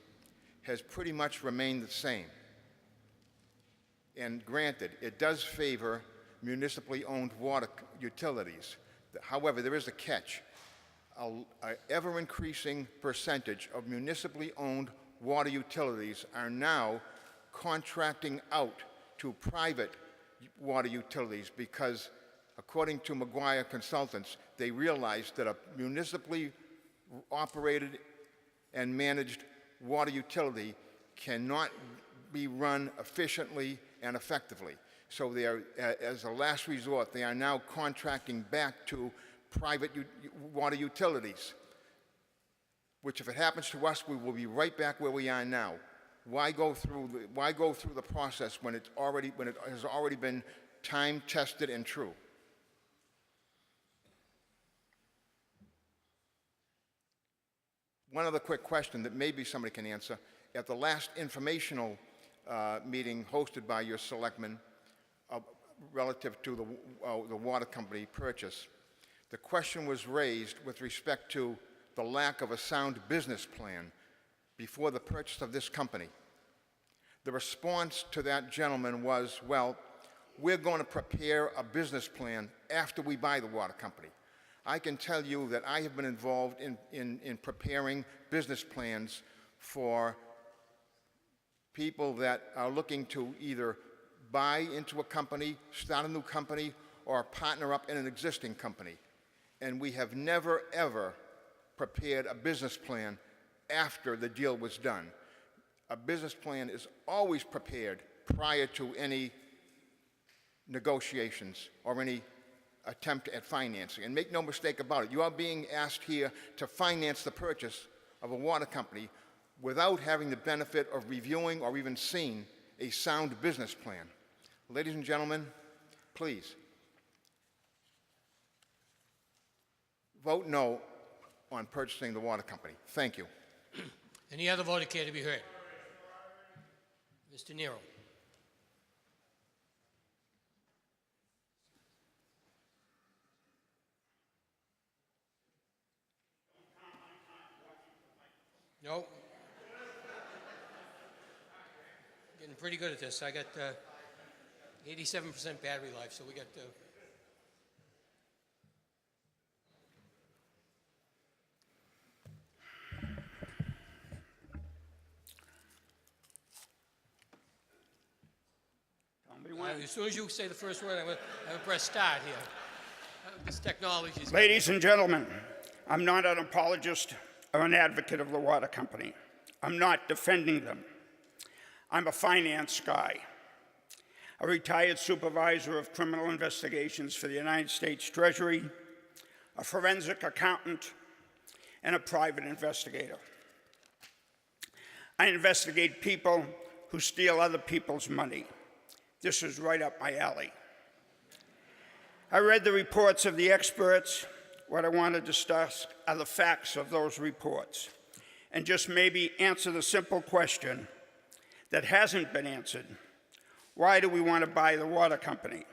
has pretty much remained the same. And granted, it does favor municipally owned water utilities. However, there is a catch. An ever-increasing percentage of municipally owned water utilities are now contracting out to private water utilities because, according to McGuire Consultants, they realized that a municipally operated and managed water utility cannot be run efficiently and effectively. So they are, as a last resort, they are now contracting back to private water utilities, which if it happens to us, we will be right back where we are now. Why go through the process when it has already been time tested and true? One other quick question that maybe somebody can answer. At the last informational meeting hosted by your selectmen relative to the water company purchase, the question was raised with respect to the lack of a sound business plan before the purchase of this company. The response to that gentleman was, well, we're going to prepare a business plan after we buy the water company. I can tell you that I have been involved in preparing business plans for people that are looking to either buy into a company, start a new company, or partner up in an existing company. And we have never, ever prepared a business plan after the deal was done. A business plan is always prepared prior to any negotiations or any attempt at financing. And make no mistake about it, you are being asked here to finance the purchase of a water company without having the benefit of reviewing or even seeing a sound business plan. Ladies and gentlemen, please vote no on purchasing the water company. Thank you. Any other voter care to be heard? Mr. Nero. No. Getting pretty good at this. I got 87% battery life, so we got. As soon as you say the first word, I'm going to press start here. This technology is. Ladies and gentlemen, I'm not an apologist or an advocate of the water company. I'm not defending them. I'm a finance guy, a retired supervisor of criminal investigations for the United States Treasury, a forensic accountant, and a private investigator. I investigate people who steal other people's money. This is right up my alley. I read the reports of the experts. What I want to discuss are the facts of those reports, and just maybe answer the simple question that hasn't been answered. Why do we want to buy the water company?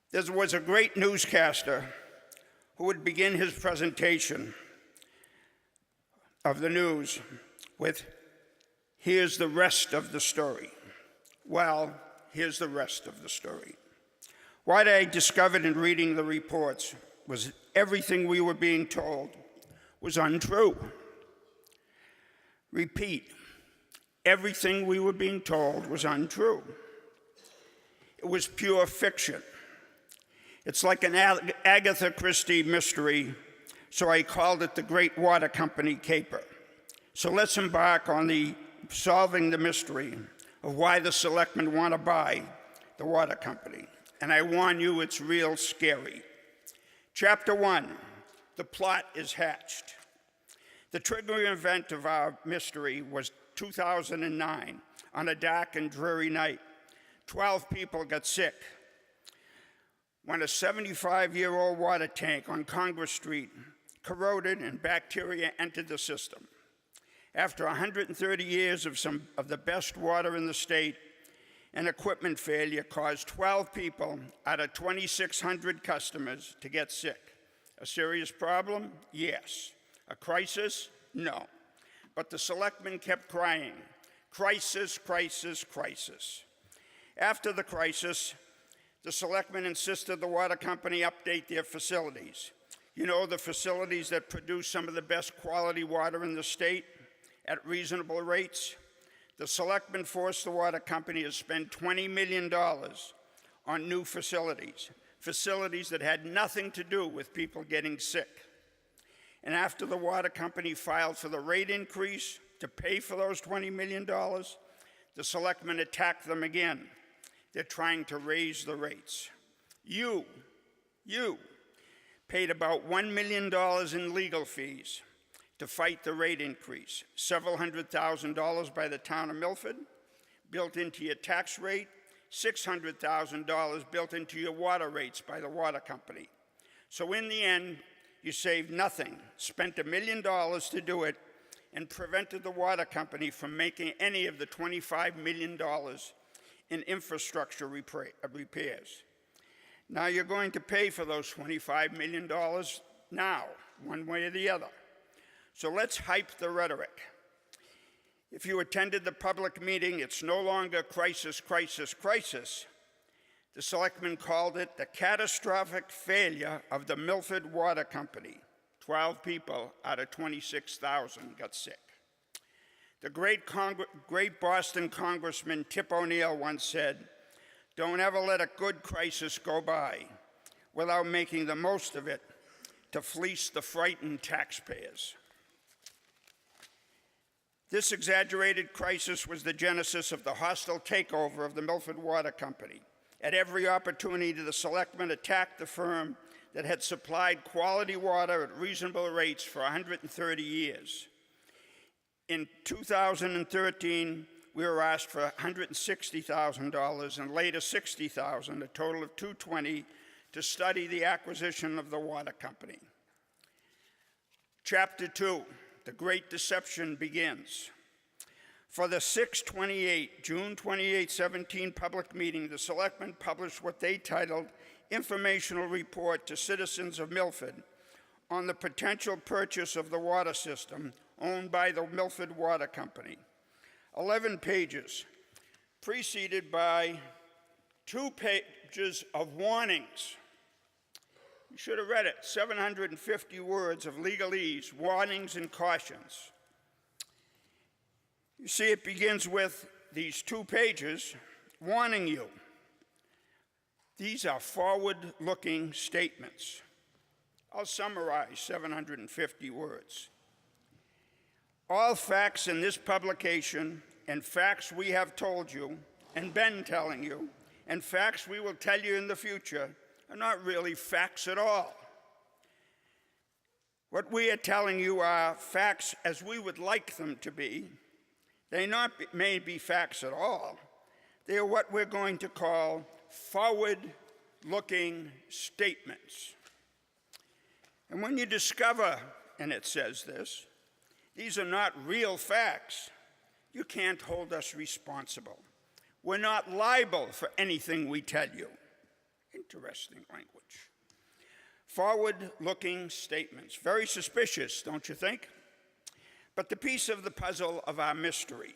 There was a great newscaster who would begin his presentation of the news with, "Here's the rest of the story." Well, here's the rest of the story. What I discovered in reading the reports was everything we were being told was untrue. Repeat, everything we were being told was untrue. It was pure fiction. It's like an Agatha Christie mystery, so I called it the Great Water Company Caper. So let's embark on solving the mystery of why the selectmen want to buy the water company. And I warn you, it's real scary. Chapter 1, the plot is hatched. The triggering event of our mystery was 2009, on a dark and dreary night. 12 people got sick when a 75-year-old water tank on Congress Street corroded and bacteria entered the system. After 130 years of some of the best water in the state, an equipment failure caused 12 people out of 2,600 customers to get sick. A serious problem? Yes. A crisis? No. But the selectmen kept crying, crisis, crisis, crisis. After the crisis, the selectmen insisted the water company update their facilities. You know, the facilities that produce some of the best quality water in the state at reasonable rates. The selectmen forced the water company to spend $20 million on new facilities that had nothing to do with people getting sick. And after the water company filed for the rate increase to pay for those $20 million, the selectmen attacked them again. They're trying to raise the rates. You paid about $1 million in legal fees to fight the rate increase, several $100,000 by the town of Milford, built into your tax rate, $600,000 built into your water rates by the water company. So in the end, you saved nothing, spent $1 million to do it, and prevented the water company from making any of the $25 million in infrastructure repairs. Now you're going to pay for those $25 million now, one way or the other. So let's hype the rhetoric. If you attended the public meeting, it's no longer crisis, crisis, crisis. The selectmen called it the catastrophic failure of the Milford Water Company. 12 people out of 26,000 got sick. The great Boston Congressman Tip O'Neill once said, "Don't ever let a good crisis go by without making the most of it to fleece the frightened taxpayers." This exaggerated crisis was the genesis of the hostile takeover of the Milford Water Company. At every opportunity, the selectmen attacked the firm that had supplied quality water at reasonable rates for 130 years. In 2013, we were asked for $160,000 and later $60,000, a total of $220,000, to study the acquisition of the water company. Chapter 2, the great deception begins. For the June 28, 17 public meeting, the selectmen published what they titled Informational Report to Citizens of Milford on the potential purchase of the water system owned by the Milford Water Company. 11 pages, preceded by 2 pages of warnings. You should have read it, 750 words of legalese, warnings and cautions. You see, it begins with these 2 pages warning you. These are forward-looking statements. I'll summarize 750 words. All facts in this publication and facts we have told you and been telling you and facts we will tell you in the future are not really facts at all. What we are telling you are facts as we would like them to be. They may be facts at all. They are what we're going to call forward-looking statements. And when you discover, and it says this, these are not real facts, you can't hold us responsible. We're not liable for anything we tell you. Interesting language. Forward-looking statements. Very suspicious, don't you think? But the piece of the puzzle of our mystery.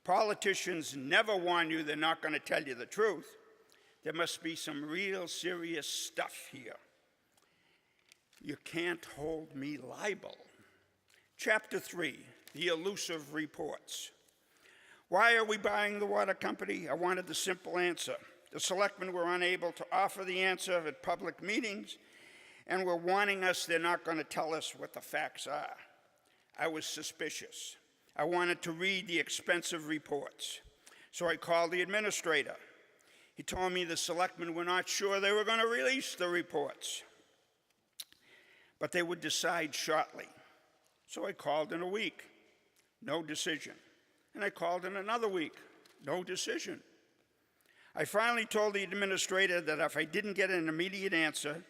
Politicians never warn you they're not going to tell you the truth. There must be some real serious stuff here. You can't hold me liable. Chapter 3, the elusive reports. Why are we buying the water company? I wanted the simple answer. The selectmen were unable to offer the answer at public meetings and were warning us they're not going to tell us what the facts are. I was suspicious. I wanted to read the expensive reports. So I called the administrator. He told me the selectmen were not sure they were going to release the reports, but they would decide shortly. So I called in a week, no decision. And I called in another week, no decision. I finally told the administrator that if I didn't get an immediate answer,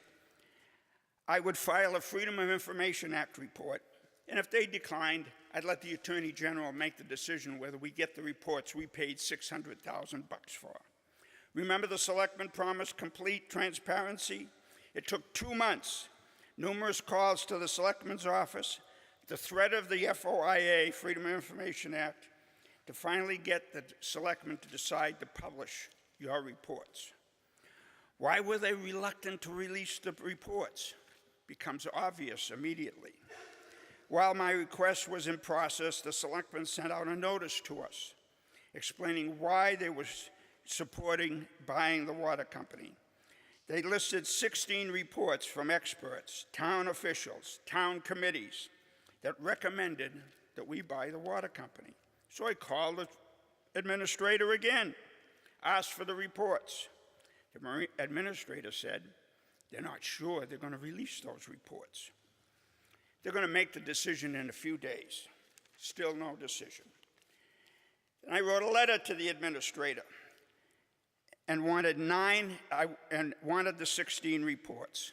I would file a Freedom of Information Act report. And if they declined, I'd let the Attorney General make the decision whether we get the reports we paid $600,000 for. Remember, the selectmen promised complete transparency? It took 2 months, numerous calls to the selectman's office, the threat of the FOIA, Freedom of Information Act, to finally get the selectmen to decide to publish your reports. Why were they reluctant to release the reports? Becomes obvious immediately. While my request was in process, the selectmen sent out a notice to us explaining why they were supporting buying the water company. They listed 16 reports from experts, town officials, town committees that recommended that we buy the water company. So I called the administrator again, asked for the reports. The administrator said they're not sure they're going to release those reports. They're going to make the decision in a few days. Still no decision. And I wrote a letter to the administrator and wanted the 16 reports.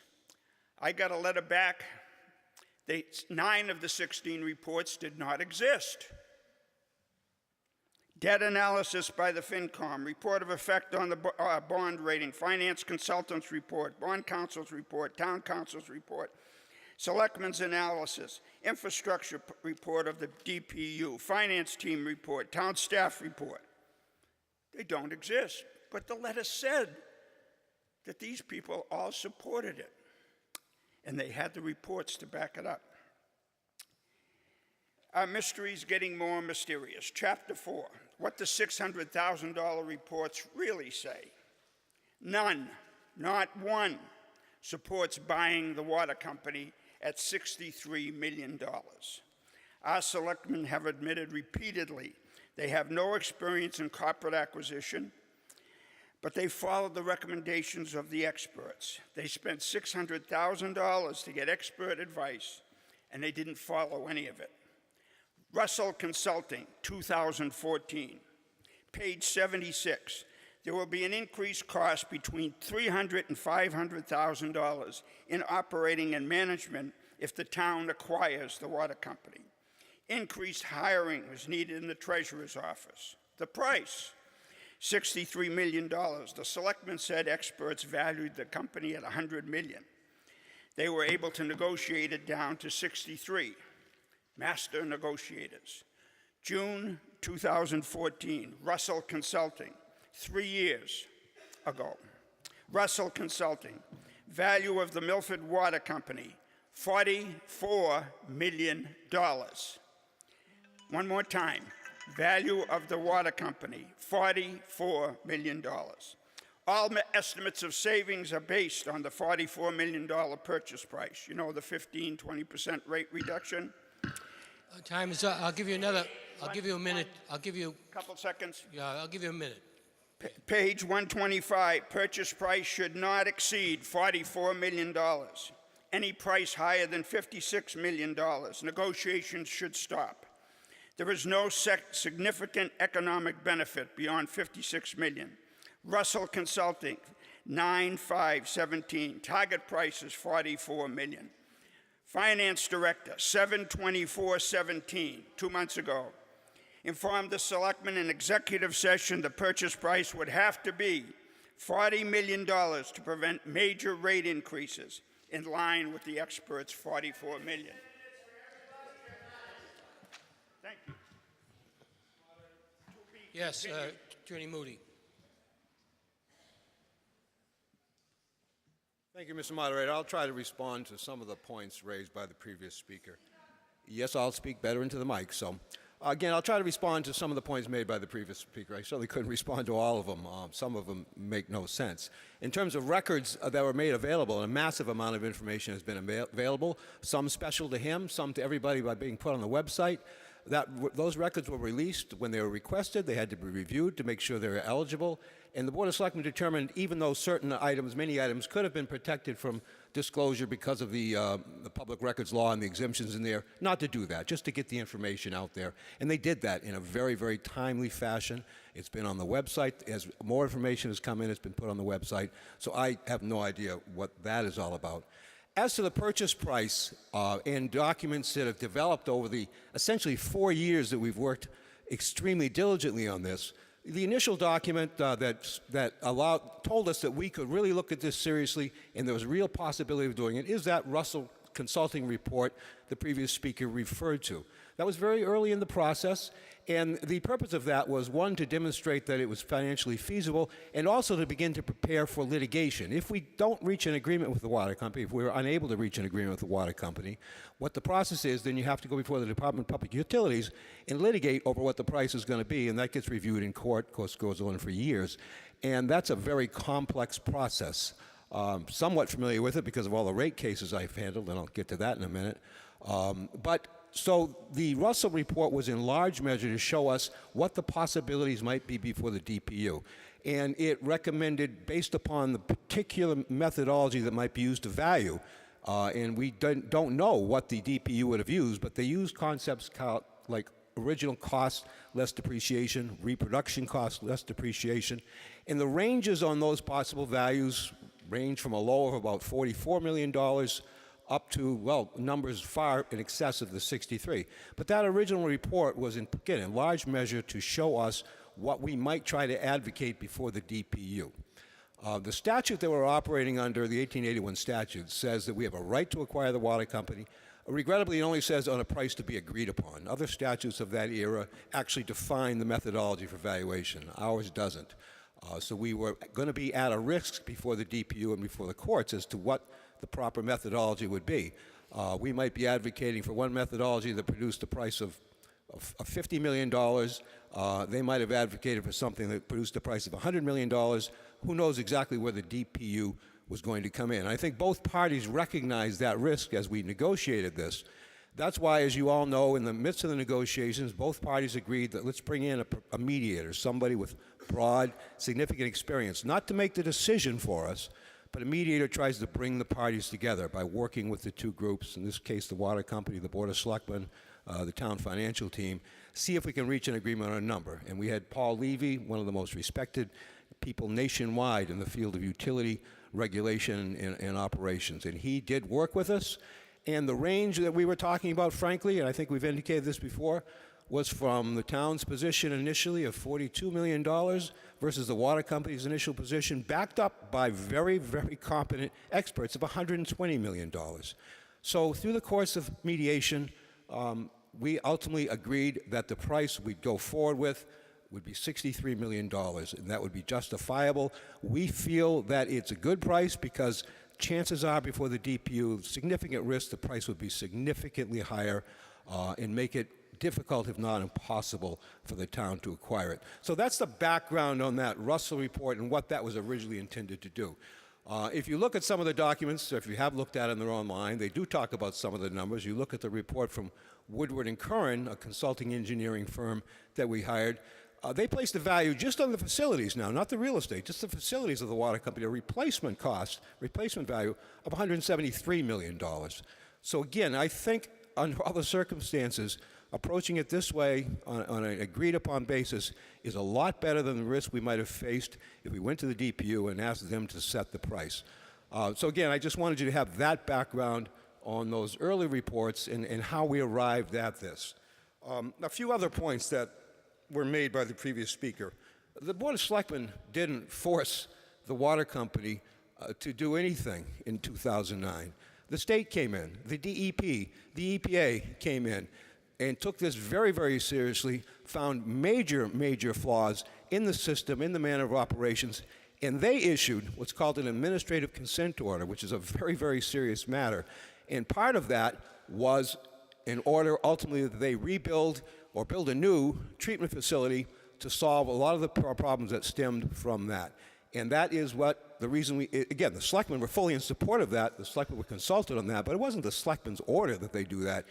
I got a letter back. 9 of the 16 reports did not exist. Debt analysis by the FinCom, report of effect on the bond rating, finance consultant's report, bond counsel's report, town counsel's report, selectmen's analysis, infrastructure report of the DPU, finance team report, town staff report. They don't exist. But the letter said that these people all supported it. And they had the reports to back it up. Our mystery's getting more mysterious. Chapter 4, what the $600,000 reports really say. None, not one, supports buying the water company at $63 million. Our selectmen have admitted repeatedly they have no experience in corporate acquisition, but they followed the recommendations of the experts. They spent $600,000 to get expert advice, and they didn't follow any of it. Russell Consulting, 2014, page 76. There will be an increased cost between $300,000 and $500,000 in operating and management if the town acquires the water company. Increased hiring was needed in the treasurer's office. The price, $63 million. The selectmen said experts valued the company at $100 million. They were able to negotiate it down to 63. Master negotiators. June 2014, Russell Consulting, 3 years ago. Russell Consulting, value of the Milford Water Company, $44 million. One more time, value of the water company, $44 million. All estimates of savings are based on the $44 million purchase price. You know, the 15-20% rate reduction. Time is up. I'll give you another. I'll give you a minute. I'll give you. Couple seconds. Yeah, I'll give you a minute. Page 125, purchase price should not exceed $44 million. Any price higher than $56 million, negotiations should stop. There is no significant economic benefit beyond $56 million. Russell Consulting, 9/5/17, target price is $44 million. Finance Director, 7/24/17, 2 months ago, informed the selectmen in executive session the purchase price would have to be $40 million to prevent major rate increases, in line with the experts' $44 million. Thank you. Yes, Attorney Moody. Thank you, Mr. Moderator. I'll try to respond to some of the points raised by the previous speaker. Yes, I'll speak better into the mic. So, again, I'll try to respond to some of the points made by the previous speaker. I certainly couldn't respond to all of them. Some of them make no sense. In terms of records that were made available, a massive amount of information has been available, some special to him, some to everybody by being put on the website. Those records were released when they were requested. They had to be reviewed to make sure they were eligible. And the Board of Selectmen determined, even though certain items, many items, could have been protected from disclosure because of the public records law and the exemptions in there, not to do that, just to get the information out there. And they did that in a very, very timely fashion. It's been on the website. As more information has come in, it's been put on the website. So I have no idea what that is all about. As to the purchase price and documents that have developed over the essentially 4 years that we've worked extremely diligently on this, the initial document that told us that we could really look at this seriously and there was a real possibility of doing it is that Russell Consulting report the previous speaker referred to. That was very early in the process, and the purpose of that was, one, to demonstrate that it was financially feasible, and also to begin to prepare for litigation. If we don't reach an agreement with the water company, if we're unable to reach an agreement with the water company, what the process is, then you have to go before the Department of Public Utilities and litigate over what the price is going to be, and that gets reviewed in court, of course, goes on for years. And that's a very complex process. Somewhat familiar with it because of all the rate cases I've handled, and I'll get to that in a minute. So the Russell report was in large measure to show us what the possibilities might be before the DPU. And it recommended, based upon the particular methodology that might be used to value, and we don't know what the DPU would have used, but they used concepts like original cost less depreciation, reproduction cost less depreciation, and the ranges on those possible values range from a low of about $44 million up to, well, numbers far in excess of the 63. But that original report was, again, in large measure to show us what we might try to advocate before the DPU. The statute that we're operating under, the 1881 statute, says that we have a right to acquire the water company. Regrettably, it only says on a price to be agreed upon. Other statutes of that era actually define the methodology for valuation. Ours doesn't. So we were going to be at a risk before the DPU and before the courts as to what the proper methodology would be. We might be advocating for one methodology that produced a price of $50 million. They might have advocated for something that produced a price of $100 million. Who knows exactly where the DPU was going to come in. I think both parties recognized that risk as we negotiated this. That's why, as you all know, in the midst of the negotiations, both parties agreed that let's bring in a mediator, somebody with broad, significant experience, not to make the decision for us, but a mediator tries to bring the parties together by working with the two groups, in this case the water company, the Board of Selectmen, the town financial team, see if we can reach an agreement on a number. And we had Paul Levy, one of the most respected people nationwide in the field of utility regulation and operations. And he did work with us, And the range that we were talking about, frankly, and I think we've indicated this before, was from the town's position initially of $42 million versus the water company's initial position, backed up by very, very competent experts of $120 million. So through the course of mediation, we ultimately agreed that the price we'd go forward with would be $63 million, and that would be justifiable. We feel that it's a good price because chances are before the DPU, significant risk the price would be significantly higher and make it difficult, if not impossible, for the town to acquire it. So that's the background on that Russell report and what that was originally intended to do. If you look at some of the documents, or if you have looked at them, they're online, they do talk about some of the numbers. You look at the report from Woodward and Curran, a consulting engineering firm that we hired. They placed the value just on the facilities now, not the real estate, just the facilities of the water company, a replacement value of $173 million. So again, I think under all the circumstances, approaching it this way on an agreed upon basis is a lot better than the risk we might have faced if we went to the DPU and asked them to set the price. So again, I just wanted you to have that background on those early reports and how we arrived at this. A few other points that were made by the previous speaker. The Board of Selectmen didn't force the water company to do anything in 2009. The state came in, the DEP, the EPA came in and took this very, very seriously, found major, major flaws in the system, in the manner of operations, and they issued what's called an administrative consent order, which is a very, very serious matter. And part of that was an order ultimately that they rebuild or build a new treatment facility to solve a lot of the problems that stemmed from that. And that is what the reason again, the selectmen were fully in support of that. The selectmen were consulted on that, but it wasn't the selectmen's order that they do that.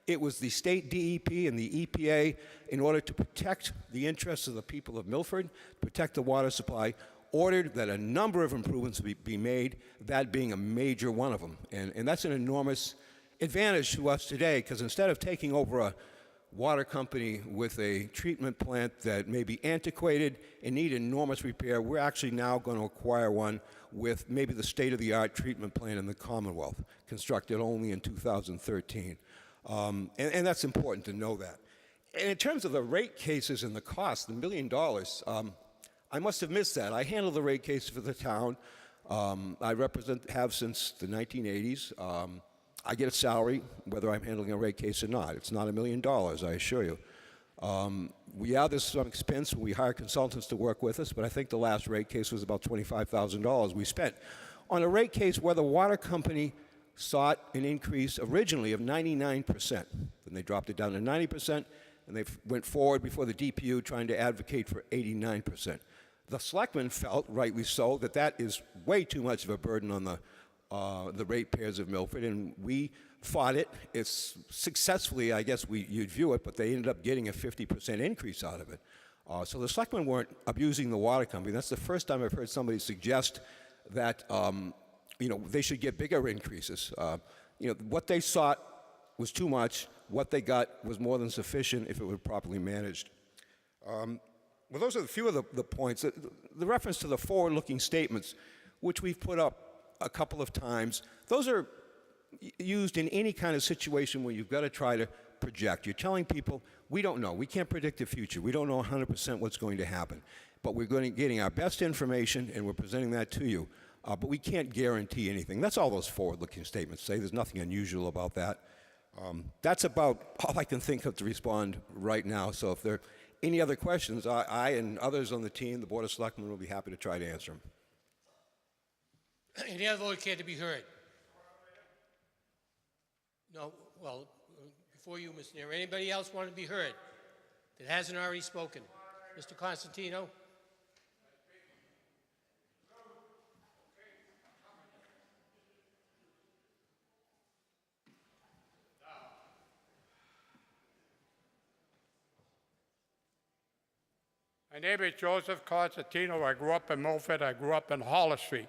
It was the state DEP and the EPA, in order to protect the interests of the people of Milford, protect the water supply, ordered that a number of improvements be made, that being a major one of them. And that's an enormous advantage to us today, because instead of taking over a water company with a treatment plant that may be antiquated and need enormous repair, we're actually now going to acquire one with maybe the state-of-the-art treatment plant in the Commonwealth, constructed only in 2013. And that's important to know that. And in terms of the rate cases and the cost, the $1 million, I must have missed that. I handle the rate case for the town. I have since the 1980s. I get a salary, whether I'm handling a rate case or not. It's not $1 million, I assure you. There's some expense when we hire consultants to work with us, but I think the last rate case was about $25,000 we spent on a rate case where the water company sought an increase originally of 99%. Then they dropped it down to 90%, and they went forward before the DPU trying to advocate for 89%. The selectmen felt, rightly so, that that is way too much of a burden on the ratepayers of Milford, and we fought it. It's successfully, I guess you'd view it, but they ended up getting a 50% increase out of it. So the selectmen weren't abusing the water company. That's the first time I've heard somebody suggest that they should get bigger increases. What they sought was too much. What they got was more than sufficient if it were properly managed. Well, those are a few of the points. The reference to the forward-looking statements, which we've put up a couple of times, those are used in any kind of situation where you've got to try to project. You're telling people, we don't know. We can't predict the future. We don't know 100% what's going to happen. But we're getting our best information, and we're presenting that to you. But we can't guarantee anything. That's all those forward-looking statements say. There's nothing unusual about that. That's about all I can think of to respond right now. So if there are any other questions, I and others on the team, the Board of Selectmen, will be happy to try to answer them. Any other vote care to be heard? No? Well, before you, Mr. Nair, anybody else want to be heard that hasn't already spoken? Mr. Constantino? My name is Joseph Constantino. I grew up in Milford. I grew up in Hollis Street.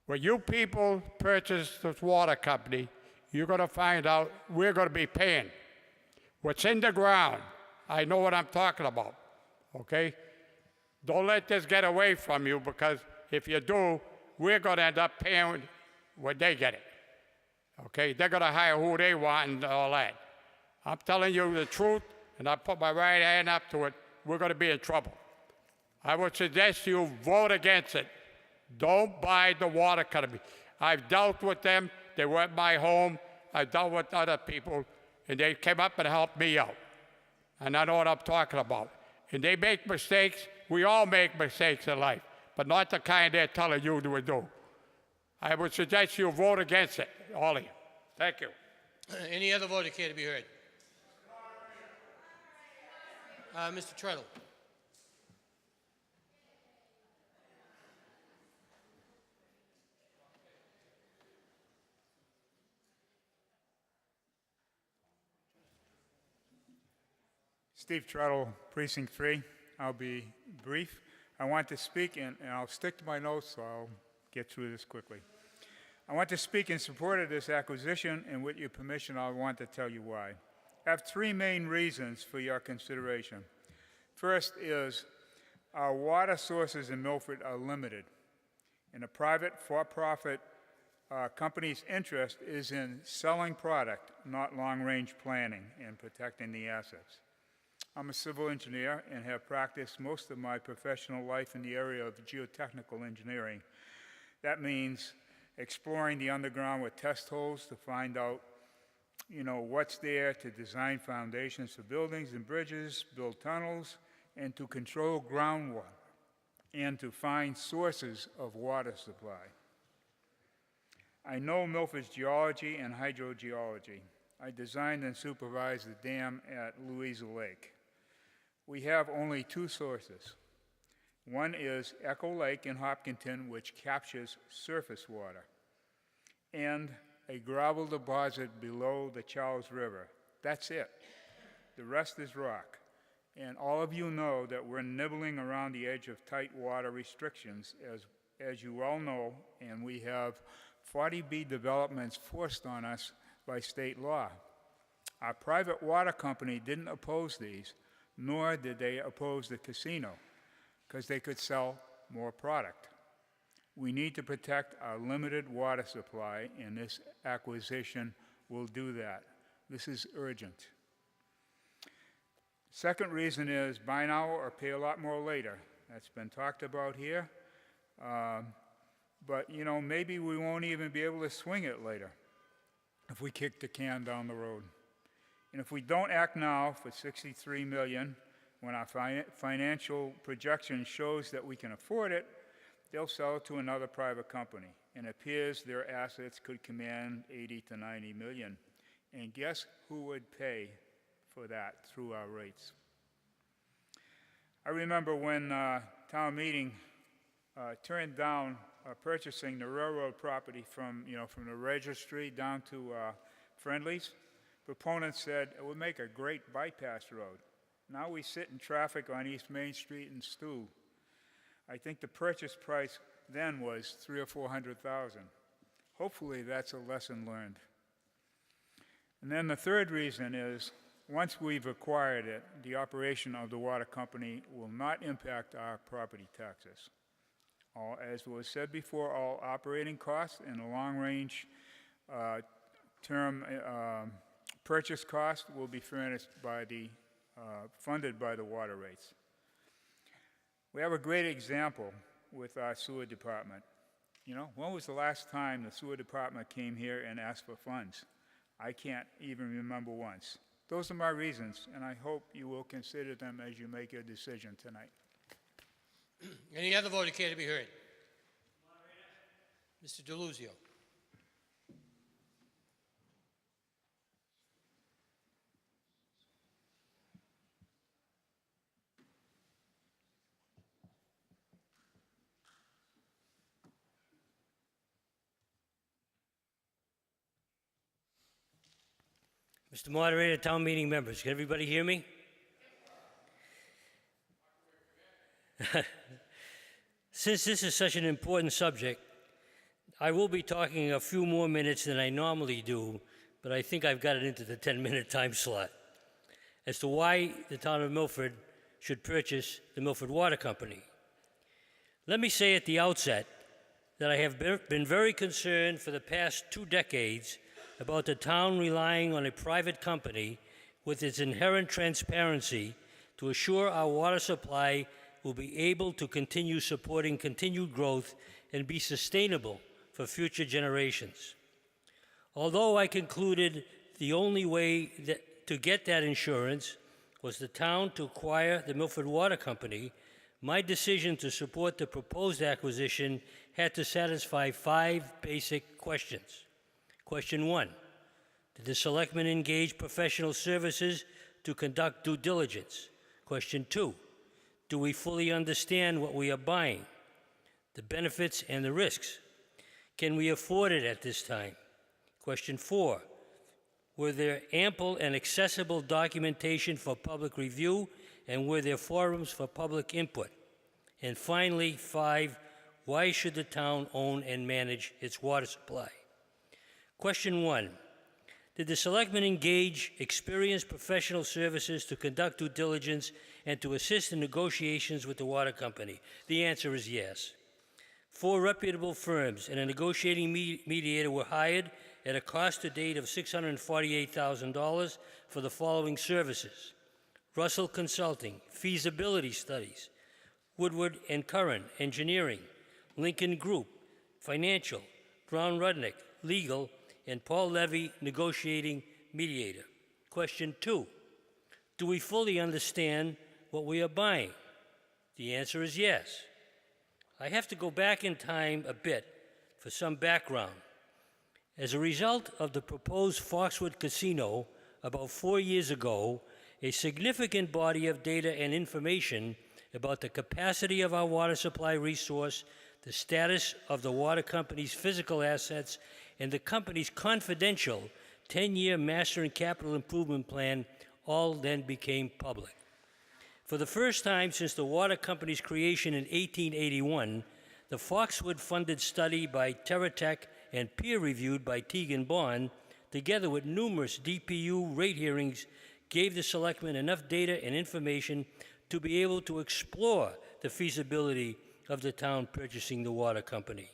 When you people purchase this water company, you're going to find out we're going to be paying. What's in the ground, I know what I'm talking about, okay? Don't let this get away from you, because if you do, we're going to end up paying when they get it, Okay, they're going to hire who they want and all that. I'm telling you the truth, and I put my right hand up to it. We're going to be in trouble. I would suggest you vote against it. Don't buy the water company. I've dealt with them. They were at my home. I've dealt with other people, and they came up and helped me out. And I know what I'm talking about. And they make mistakes. We all make mistakes in life, but not the kind they're telling you to do. I would suggest you vote against it, all of you. Thank you. Any other voter care to be heard? Mr. Treadle. Steve Treadle, Precinct 3. I'll be brief. I want to speak, and I'll stick to my notes, so I'll get through this quickly. I want to speak in support of this acquisition, and with your permission, I want to tell you why. I have three main reasons for your consideration. First is our water sources in Milford are limited, and a private for-profit company's interest is in selling product, not long-range planning and protecting the assets. I'm a civil engineer and have practiced most of my professional life in the area of geotechnical engineering. That means exploring the underground with test holes to find out, what's there, to design foundations for buildings and bridges, build tunnels, and to control groundwater, and to find sources of water supply. I know Milford's geology and hydrogeology. I designed and supervised the dam at Louisa Lake. We have only two sources. One is Echo Lake in Hopkinton, which captures surface water, and a gravel deposit below the Charles River. That's it. The rest is rock. And all of you know that we're nibbling around the edge of tight water restrictions, as you all know, and we have 40B developments forced on us by state law. Our private water company didn't oppose these, nor did they oppose the casino, because they could sell more product. We need to protect our limited water supply, and this acquisition will do that. This is urgent. Second reason is buy now or pay a lot more later. That's been talked about here. But maybe we won't even be able to swing it later if we kick the can down the road. And if we don't act now for $63 million, when our financial projection shows that we can afford it, they'll sell it to another private company. And it appears their assets could command $80 to $90 million. And guess who would pay for that through our rates? I remember when town meeting turned down purchasing the railroad property from the registry down to Friendly's. Proponents said it would make a great bypass road. Now we sit in traffic on East Main Street and stew. I think the purchase price then was $300,000 or $400,000. Hopefully that's a lesson learned. And then the third reason is, once we've acquired it, the operation of the water company will not impact our property taxes. As was said before, all operating costs and the long-range term purchase cost will be furnished by funded by the water rates. We have a great example with our sewer department. When was the last time the sewer department came here and asked for funds? I can't even remember once. Those are my reasons, and I hope you will consider them as you make your decision tonight. Any other voter care to be heard? Mr. DeLuzio. Mr. Moderator, town meeting members, can everybody hear me? Since this is such an important subject, I will be talking a few more minutes than I normally do, but I think I've got it into the 10-minute time slot as to why the town of Milford should purchase the Milford Water Company. Let me say at the outset that I have been very concerned for the past 2 decades about the town relying on a private company with its inherent transparency to assure our water supply will be able to continue supporting continued growth and be sustainable for future generations. Although I concluded the only way to get that insurance was the town to acquire the Milford Water Company, my decision to support the proposed acquisition had to satisfy 5 basic questions. Question 1, did the selectmen engage professional services to conduct due diligence? Question 2, do we fully understand what we are buying, the benefits and the risks? Can we afford it at this time? Question 4, were there ample and accessible documentation for public review, and were there forums for public input? And finally, 5, why should the town own and manage its water supply? Question 1, did the selectmen engage experienced professional services to conduct due diligence and to assist in negotiations with the water company? The answer is yes. 4 reputable firms and a negotiating mediator were hired at a cost to date of $648,000 for the following services: Russell Consulting, feasibility studies; Woodward and Curran, engineering; Lincoln Group, financial; Brown Rudnick, legal; and Paul Levy, negotiating mediator. Question 2, do we fully understand what we are buying? The answer is yes. I have to go back in time a bit for some background. As a result of the proposed Foxwood Casino about 4 years ago, a significant body of data and information about the capacity of our water supply resource, the status of the water company's physical assets, and the company's confidential 10-year master and capital improvement plan all then became public. For the first time since the water company's creation in 1881, the Foxwood-funded study by TerraTech and peer-reviewed by Teagan Bond, together with numerous DPU rate hearings, gave the selectmen enough data and information to be able to explore the feasibility of the town purchasing the water company.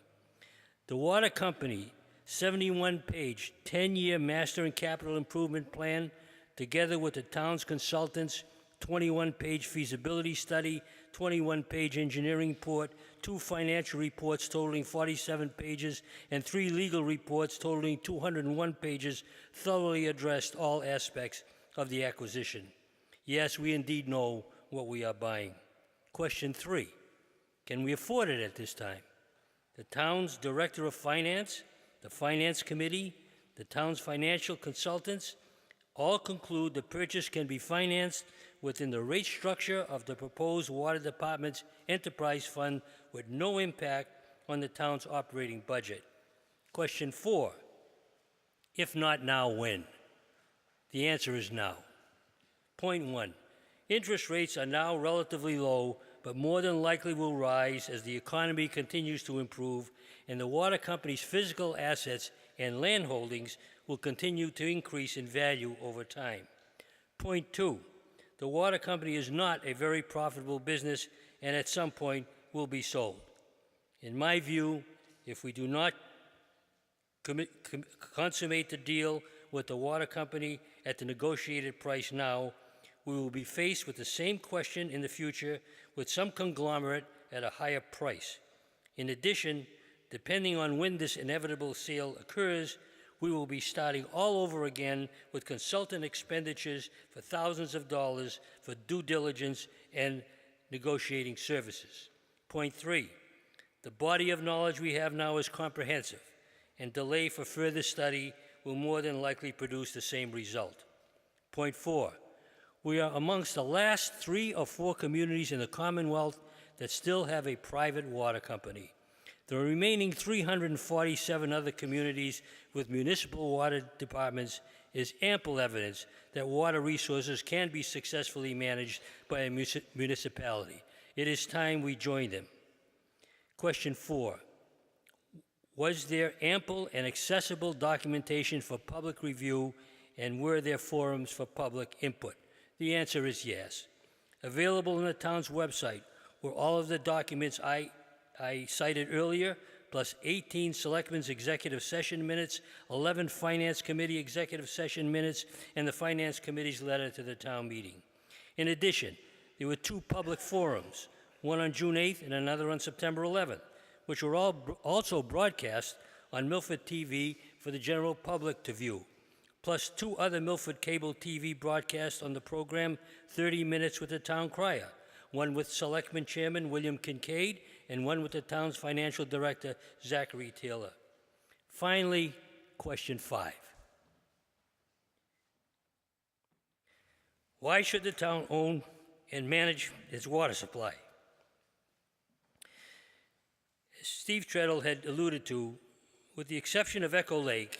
The water company 71-page, 10-year master and capital improvement plan, together with the town's consultants' 21-page feasibility study, 21-page engineering report, 2 financial reports totaling 47 pages, and 3 legal reports totaling 201 pages, thoroughly addressed all aspects of the acquisition. Yes, we indeed know what we are buying. Question 3, can we afford it at this time? The town's director of finance, the finance committee, the town's financial consultants all conclude the purchase can be financed within the rate structure of the proposed water department's enterprise fund with no impact on the town's operating budget. Question 4, if not now, when? The answer is now. Point 1, interest rates are now relatively low, but more than likely will rise as the economy continues to improve and the water company's physical assets and land holdings will continue to increase in value over time. Point 2, the water company is not a very profitable business and at some point will be sold. In my view, if we do not consummate the deal with the water company at the negotiated price now, we will be faced with the same question in the future with some conglomerate at a higher price. In addition, depending on when this inevitable sale occurs, we will be starting all over again with consultant expenditures for thousands of dollars for due diligence and negotiating services. Point 3, the body of knowledge we have now is comprehensive, and delay for further study will more than likely produce the same result. Point 4, we are amongst the last 3 or 4 communities in the Commonwealth that still have a private water company. The remaining 347 other communities with municipal water departments is ample evidence that water resources can be successfully managed by a municipality. It is time we join them. Question 4, was there ample and accessible documentation for public review, and were there forums for public input? The answer is yes. Available on the town's website were all of the documents I cited earlier, plus 18 Selectmen's Executive Session minutes, 11 Finance Committee Executive Session minutes, and the Finance Committee's letter to the town meeting. In addition, there were 2 public forums, one on June 8th and another on September 11th, which were also broadcast on Milford TV for the general public to view, plus 2 other Milford cable TV broadcasts on the program, 30 Minutes with the Town Crier, one with Selectman Chairman William Kincaid and one with the town's financial director, Zachary Taylor. Finally, question 5. Why should the town own and manage its water supply? As Steve Treadle had alluded to, with the exception of Echo Lake,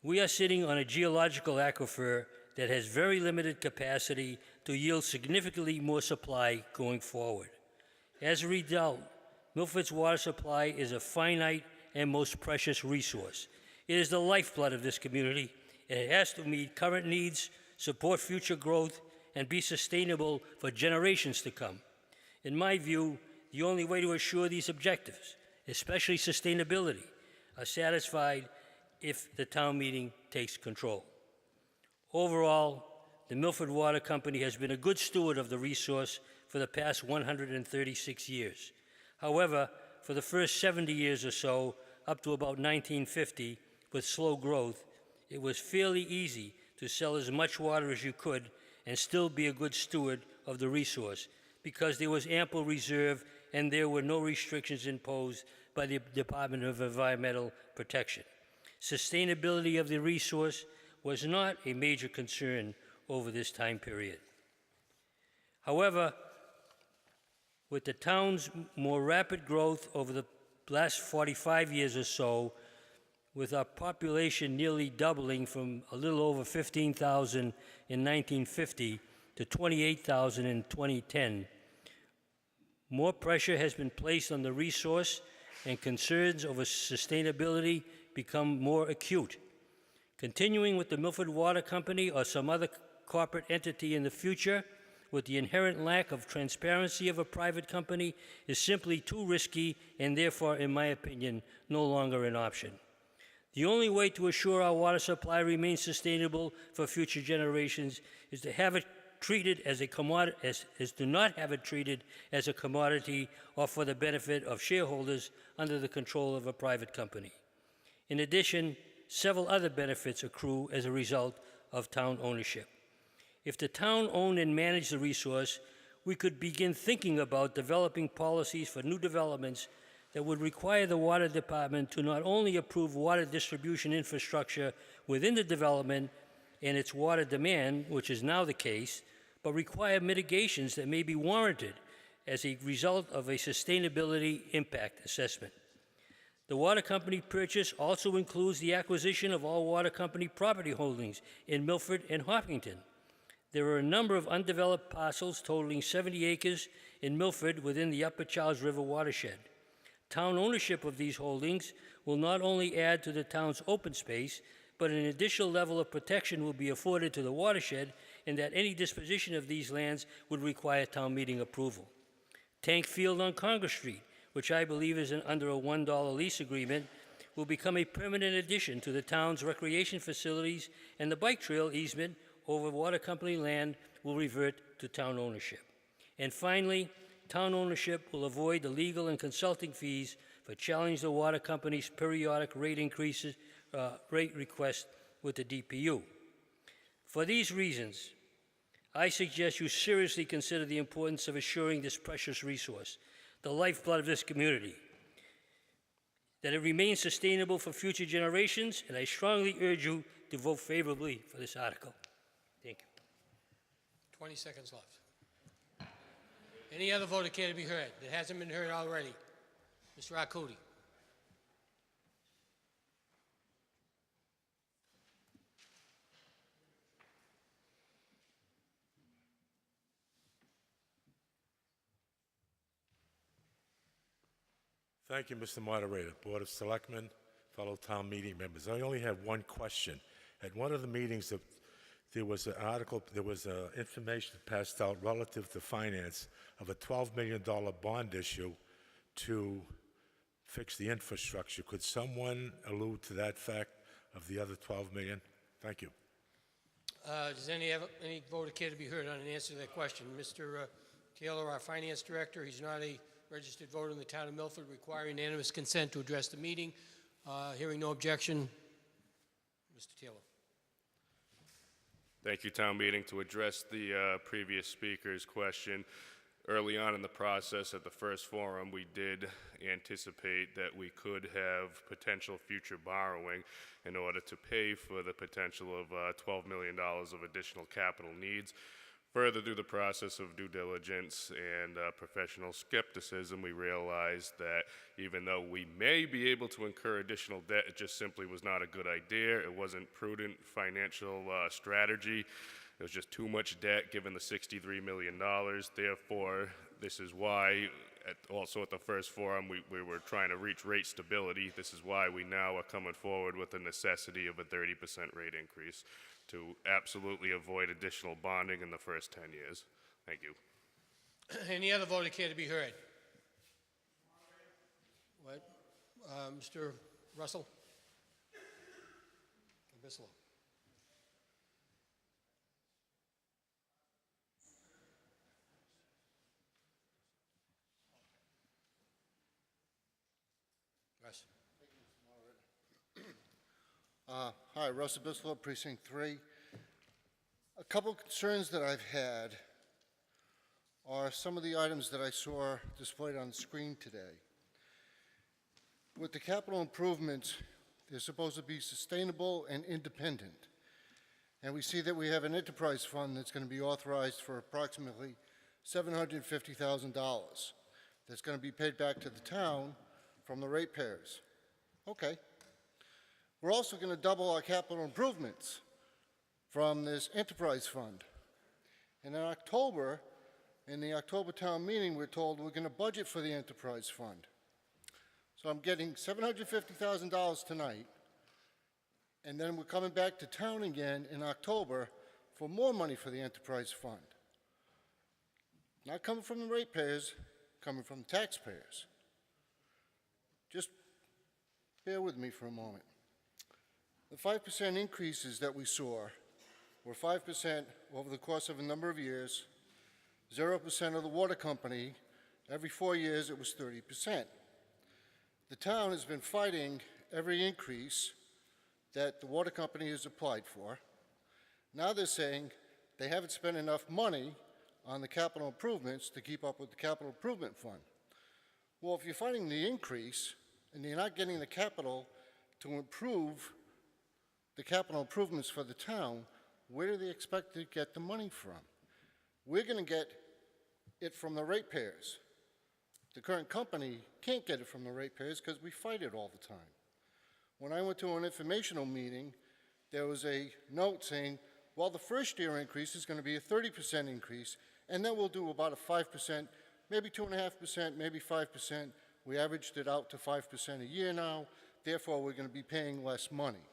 we are sitting on a geological aquifer that has very limited capacity to yield significantly more supply going forward. As a result, Milford's water supply is a finite and most precious resource. It is the lifeblood of this community, and it has to meet current needs, support future growth, and be sustainable for generations to come. In my view, the only way to assure these objectives, especially sustainability, are satisfied if the town meeting takes control. Overall, the Milford Water Company has been a good steward of the resource for the past 136 years. However, for the first 70 years or so, up to about 1950, with slow growth, it was fairly easy to sell as much water as you could and still be a good steward of the resource because there was ample reserve and there were no restrictions imposed by the Department of Environmental Protection. Sustainability of the resource was not a major concern over this time period. However, with the town's more rapid growth over the last 45 years or so, with our population nearly doubling from a little over 15,000 in 1950 to 28,000 in 2010, more pressure has been placed on the resource and concerns over sustainability become more acute. Continuing with the Milford Water Company or some other corporate entity in the future with the inherent lack of transparency of a private company is simply too risky and therefore, in my opinion, no longer an option. The only way to assure our water supply remains sustainable for future generations is to have it treated as a commodity, is to not have it treated as a commodity or for the benefit of shareholders under the control of a private company. In addition, several other benefits accrue as a result of town ownership. If the town owned and managed the resource, we could begin thinking about developing policies for new developments that would require the water department to not only approve water distribution infrastructure within the development and its water demand, which is now the case, but require mitigations that may be warranted as a result of a sustainability impact assessment. The water company purchase also includes the acquisition of all water company property holdings in Milford and Hopkinton. There are a number of undeveloped parcels totaling 70 acres in Milford within the Upper Charles River watershed. Town ownership of these holdings will not only add to the town's open space, but an additional level of protection will be afforded to the watershed in that any disposition of these lands would require town meeting approval. Tank Field on Congress Street, which I believe is under a $1 lease agreement, will become a permanent addition to the town's recreation facilities, and the bike trail easement over water company land will revert to town ownership. And finally, town ownership will avoid the legal and consulting fees for challenging the water company's periodic rate increases, rate request with the DPU. For these reasons, I suggest you seriously consider the importance of assuring this precious resource, the lifeblood of this community, that it remains sustainable for future generations, and I strongly urge you to vote favorably for this article. Thank you. 20 seconds left. Any other vote that care to be heard that hasn't been heard already? Mr. Arcudi. Thank you, Mr. Moderator, Board of Selectmen, fellow town meeting members. I only have one question. At one of the meetings, there was an article, there was information passed out relative to finance of a $12 million bond issue to fix the infrastructure. Could someone allude to that fact of the other 12 million? Thank you. Does any voter care to be heard on an answer to that question? Mr. Taylor, our finance director, he's not a registered voter in the town of Milford, requiring unanimous consent to address the meeting. Hearing no objection, Mr. Taylor. Thank you, town meeting. To address the previous speaker's question, early on in the process at the first forum, we did anticipate that we could have potential future borrowing in order to pay for the potential of $12 million of additional capital needs. Further through the process of due diligence and professional skepticism, we realized that even though we may be able to incur additional debt, it just simply was not a good idea. It wasn't prudent financial strategy. It was just too much debt given the $63 million. Therefore, this is why, also at the first forum, we were trying to reach rate stability. This is why we now are coming forward with the necessity of a 30% rate increase to absolutely avoid additional bonding in the first 10 years. Thank you. Any other voter care to be heard? What? Mr. Russell? Bissell. Russ. Hi, Russell Bissell, Precinct 3. A couple concerns that I've had are some of the items that I saw displayed on the screen today. With the capital improvements, they're supposed to be sustainable and independent. And we see that we have an enterprise fund that's going to be authorized for approximately $750,000 that's going to be paid back to the town from the ratepayers. Okay. We're also going to double our capital improvements from this enterprise fund. And in October, in the October town meeting, we're told we're going to budget for the enterprise fund. So I'm getting $750,000 tonight, and then we're coming back to town again in October for more money for the enterprise fund. Not coming from the ratepayers, coming from the taxpayers. Just bear with me for a moment. The 5% increases that we saw were 5% over the course of a number of years, 0% of the water company. Every 4 years, it was 30%. The town has been fighting every increase that the water company has applied for. Now they're saying they haven't spent enough money on the capital improvements to keep up with the capital improvement fund. Well, if you're fighting the increase and you're not getting the capital to improve the capital improvements for the town, where do they expect to get the money from? We're going to get it from the ratepayers. The current company can't get it from the ratepayers because we fight it all the time. When I went to an informational meeting, there was a note saying, well, the first year increase is going to be a 30% increase, and then we'll do about a 5%, maybe 2.5%, maybe 5%. We averaged it out to 5% a year now, therefore we're going to be paying less money.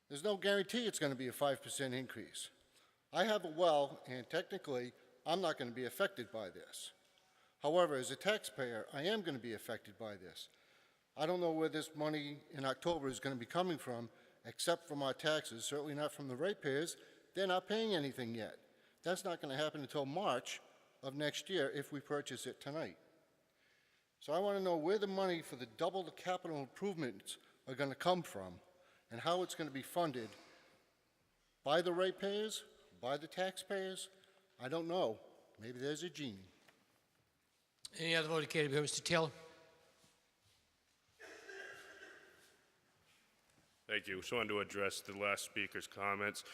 There's no guarantee it's going to be a 5% increase. I have a well, and technically, I'm not going to be affected by this. However, as a taxpayer, I am going to be affected by this. I don't know where this money in October is going to be coming from, except from our taxes, certainly not from the ratepayers. They're not paying anything yet. That's not going to happen until March of next year if we purchase it tonight. So I want to know where the money for the double the capital improvements are going to come from, and how it's going to be funded by the ratepayers, by the taxpayers. I don't know. Maybe there's a genie. Any other voter care to be heard? Mr. Taylor? Thank you. Just wanted to address the last speaker's comments.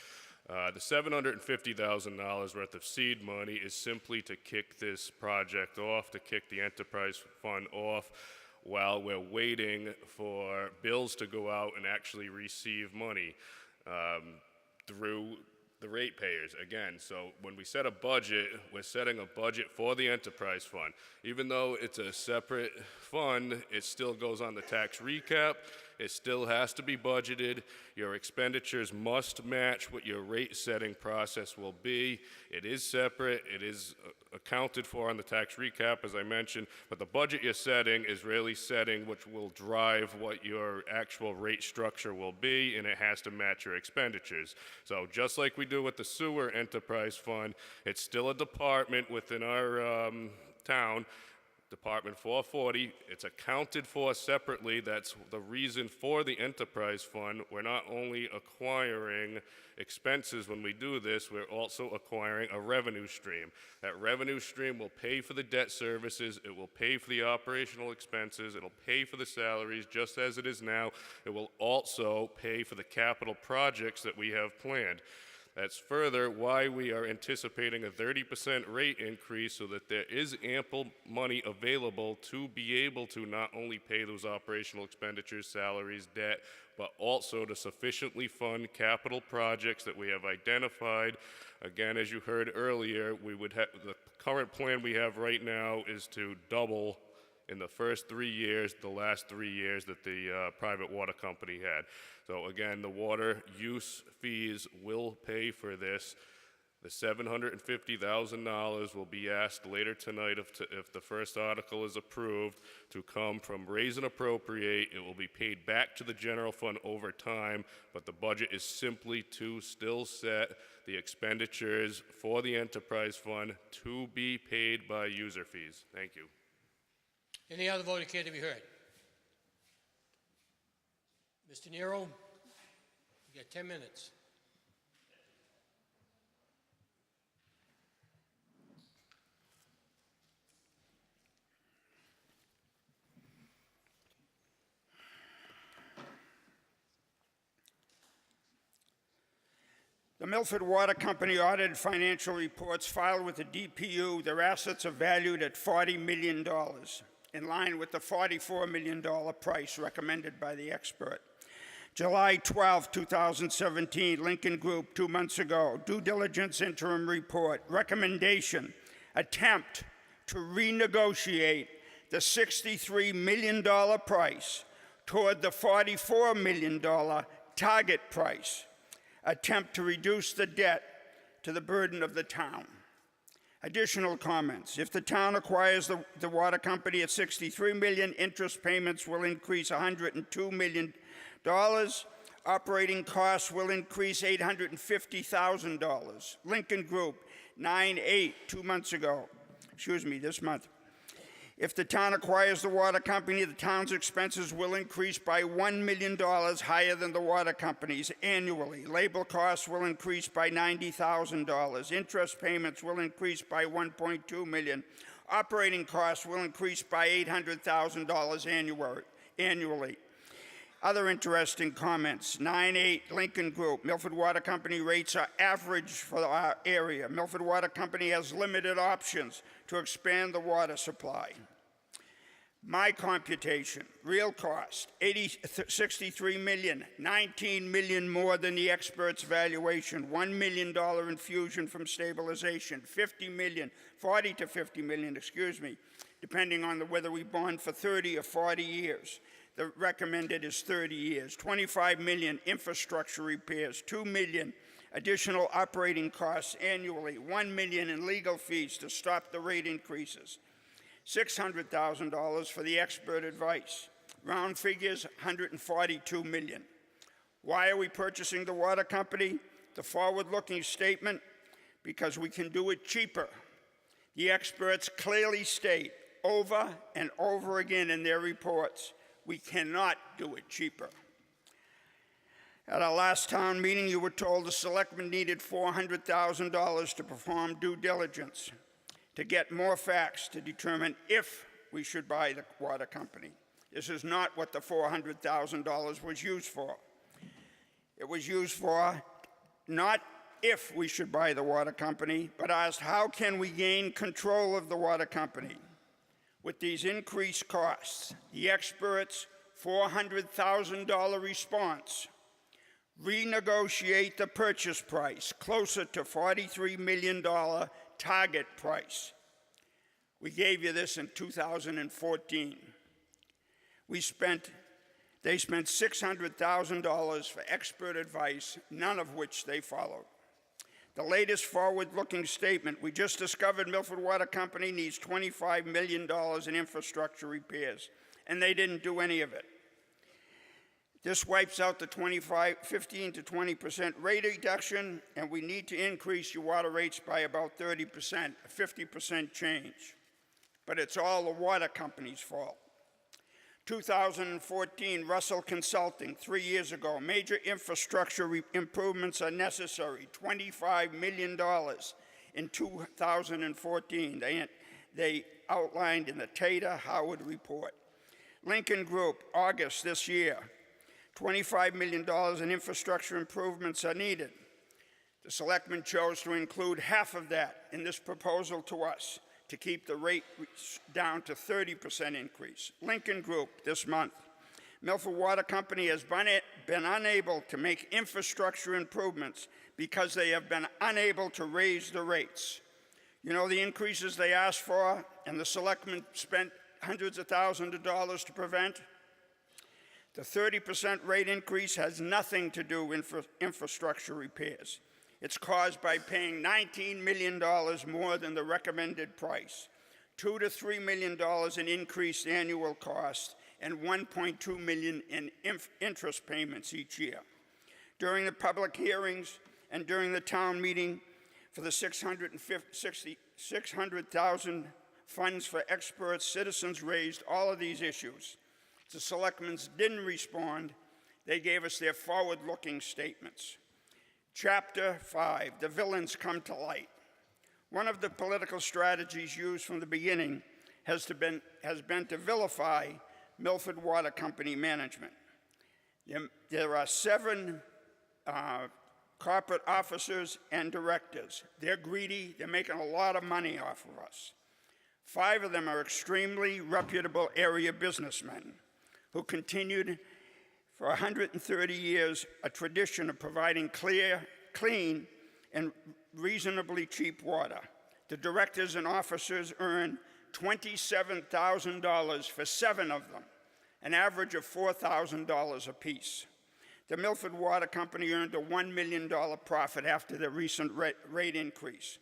The $750,000 worth of seed money is simply to kick this project off, to kick the enterprise fund off, while we're waiting for bills to go out and actually receive money through the ratepayers. Again, so when we set a budget, we're setting a budget for the enterprise fund. Even though it's a separate fund, it still goes on the tax recap, It still has to be budgeted. Your expenditures must match what your rate setting process will be. It is separate. It is accounted for on the tax recap, as I mentioned, but the budget you're setting is really setting which will drive what your actual rate structure will be, and it has to match your expenditures. So just like we do with the sewer enterprise fund, it's still a department within our town. Department 440, it's accounted for separately. That's the reason for the enterprise fund. We're not only acquiring expenses when we do this, we're also acquiring a revenue stream. That revenue stream will pay for the debt services, it will pay for the operational expenses, it'll pay for the salaries just as it is now. It will also pay for the capital projects that we have planned. That's further why we are anticipating a 30% rate increase, so that there is ample money available to be able to not only pay those operational expenditures, salaries, debt, but also to sufficiently fund capital projects that we have identified. Again, as you heard earlier, the current plan we have right now is to double in the first 3 years, the last 3 years that the private water company had. So again, the water use fees will pay for this. The $750,000 will be asked later tonight if the first article is approved to come from raise and appropriate. It will be paid back to the general fund over time, but the budget is simply to still set the expenditures for the enterprise fund to be paid by user fees. Thank you. Any other voter care to be heard? Mr. Nero, you got 10 minutes. The Milford Water Company audited financial reports filed with the DPU. Their assets are valued at $40 million, in line with the $44 million price recommended by the expert. July 12, 2017, Lincoln Group, 2 months ago, due diligence interim report, recommendation, attempt to renegotiate the $63 million price toward the $44 million target price, attempt to reduce the debt to the burden of the town. Additional comments. If the town acquires the water company at $63 million, interest payments will increase $102 million. Operating costs will increase $850,000. Lincoln Group, 9/8, 2 months ago. This month. If the town acquires the water company, the town's expenses will increase by $1 million higher than the water company's annually. Labor costs will increase by $90,000. Interest payments will increase by $1.2 million. Operating costs will increase by $800,000 annually. Other interesting comments. 9/8, Lincoln Group. Milford Water Company rates are average for our area. Milford Water Company has limited options to expand the water supply. My computation, real cost, $63 million, $19 million more than the expert's valuation, $1 million infusion from stabilization, $40 to $50 million, depending on whether we bond for 30 or 40 years. The recommended is 30 years. $25 million infrastructure repairs, $2 million additional operating costs annually, $1 million in legal fees to stop the rate increases, $600,000 for the expert advice. Round figures, $142 million. Why are we purchasing the water company? The forward-looking statement, because we can do it cheaper. The experts clearly state over and over again in their reports, we cannot do it cheaper. At our last town meeting, you were told the selectmen needed $400,000 to perform due diligence, to get more facts to determine if we should buy the water company. This is not what the $400,000 was used for. It was used for not if we should buy the water company, but asked how can we gain control of the water company? With these increased costs, the experts' $400,000 response, renegotiate the purchase price closer to $43 million target price. We gave you this in 2014. We spent They spent $600,000 for expert advice, none of which they followed. The latest forward-looking statement, we just discovered Milford Water Company needs $25 million in infrastructure repairs, and they didn't do any of it. This wipes out the 15 to 20% rate reduction, and we need to increase your water rates by about 30%, a 50% change. But it's all the water company's fault. 2014, Russell Consulting, 3 years ago, major infrastructure improvements are necessary, $25 million in 2014. They outlined in the Tater Howard report. Lincoln Group, August this year, $25 million in infrastructure improvements are needed. The selectmen chose to include half of that in this proposal to us to keep the rate down to 30% increase. Lincoln Group this month. Milford Water Company has been unable to make infrastructure improvements because they have been unable to raise the rates. You know the increases they asked for and the selectmen spent hundreds of thousands of dollars to prevent? The 30% rate increase has nothing to do with infrastructure repairs. It's caused by paying $19 million more than the recommended price, $2 to $3 million in increased annual costs, and $1.2 million in interest payments each year. During the public hearings and during the town meeting for the $600,000 funds for experts, citizens raised all of these issues. The selectmen didn't respond. They gave us their forward-looking statements. Chapter 5, the villains come to light. One of the political strategies used from the beginning has been to vilify Milford Water Company management. There are 7 corporate officers and directors. They're greedy. They're making a lot of money off of us. 5 of them are extremely reputable area businessmen who continued for 130 years a tradition of providing clean, and reasonably cheap water. The directors and officers earn $27,000 for 7 of them, an average of $4,000 apiece. The Milford Water Company earned a $1 million profit after the recent rate increase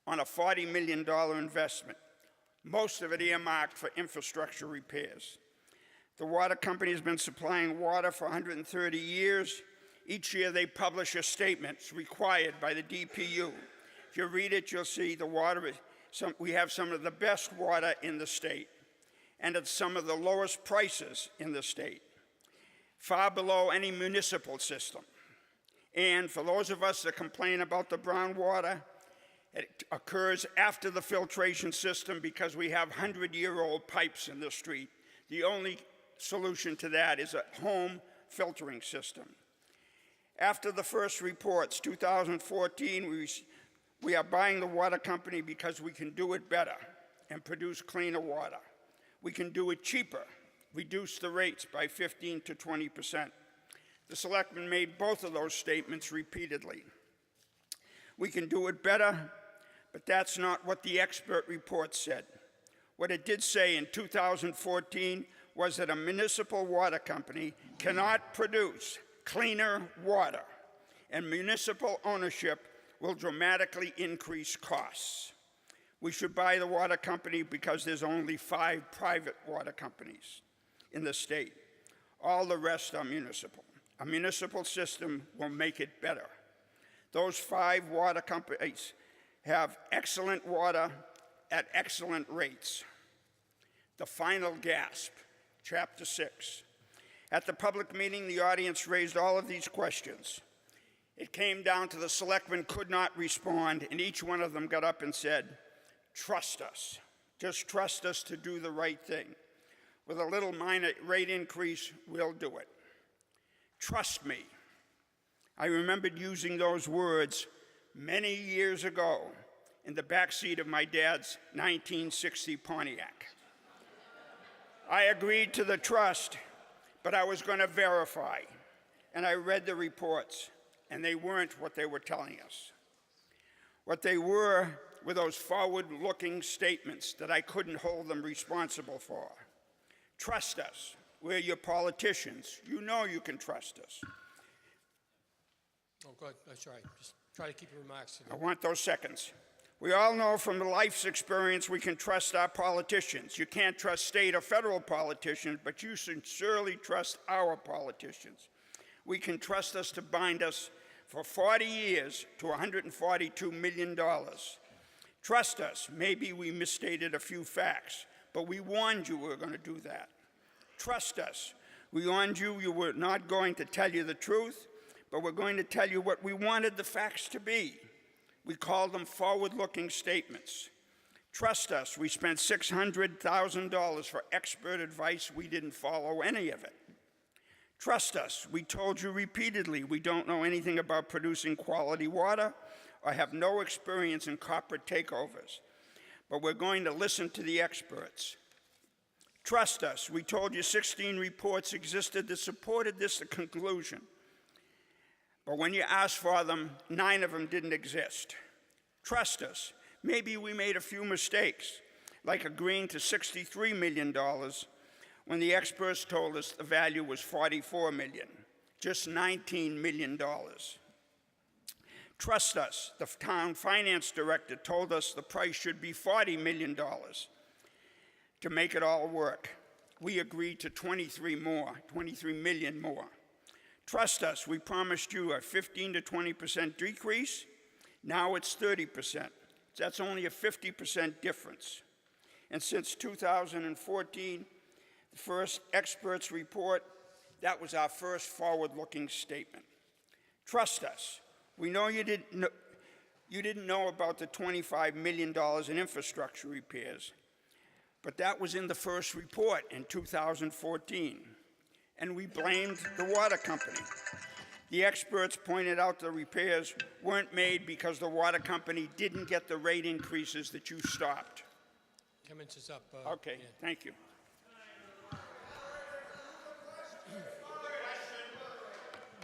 on a $40 million investment, most of it earmarked for infrastructure repairs. The water company has been supplying water for 130 years. Each year they publish a statement required by the DPU. If you read it, you'll see the water we have some of the best water in the state, and at some of the lowest prices in the state, far below any municipal system. And for those of us that complain about the brown water, it occurs after the filtration system because we have 100-year-old pipes in the street. The only solution to that is a home filtering system. After the first reports, 2014, we are buying the water company because we can do it better and produce cleaner water. We can do it cheaper, reduce the rates by 15 to 20%. The selectmen made both of those statements repeatedly. We can do it better, but that's not what the expert report said. What it did say in 2014 was that a municipal water company cannot produce cleaner water, and municipal ownership will dramatically increase costs. We should buy the water company because there's only 5 private water companies in the state. All the rest are municipal. A municipal system will make it better. Those 5 water companies have excellent water at excellent rates. The final gasp. Chapter 6. At the public meeting, the audience raised all of these questions. It came down to the selectmen could not respond, and each one of them got up and said, "Trust us. Just trust us to do the right thing. With a little minor rate increase, we'll do it. Trust me." I remembered using those words many years ago in the backseat of my dad's 1960 Pontiac. I agreed to the trust, but I was going to verify. And I read the reports, and they weren't what they were telling us. What they were those forward-looking statements that I couldn't hold them responsible for. Trust us. We're your politicians. You know you can trust us. Oh, good. That's right. Just try to keep your remarks to I want those seconds. We all know from the life's experience we can trust our politicians. You can't trust state or federal politicians, but you sincerely trust our politicians. We can trust us to bind us for 40 years to $142 million. Trust us. Maybe we misstated a few facts, but we warned you we were going to do that. Trust us. We warned you we were not going to tell you the truth, but we're going to tell you what we wanted the facts to be. We called them forward-looking statements. Trust us, we spent $600,000 for expert advice. We didn't follow any of it. Trust us, we told you repeatedly we don't know anything about producing quality water or have no experience in corporate takeovers, but we're going to listen to the experts. Trust us, we told you 16 reports existed that supported this conclusion. But when you asked for them, 9 of them didn't exist. Trust us. Maybe we made a few mistakes, like agreeing to $63 million when the experts told us the value was $44 million, just $19 million. Trust us. The town finance director told us the price should be $40 million to make it all work. We agreed to 23 million more. Trust us, we promised you a 15 to 20% decrease. Now it's 30%. That's only a 50% difference. And since 2014, the first experts report, that was our first forward-looking statement. Trust us. We know you didn't know about the $25 million in infrastructure repairs, but that was in the first report in 2014. And we blamed the water company. The experts pointed out the repairs weren't made because the water company didn't get the rate increases that you stopped. 10 minutes is up. Okay, yeah. thank you.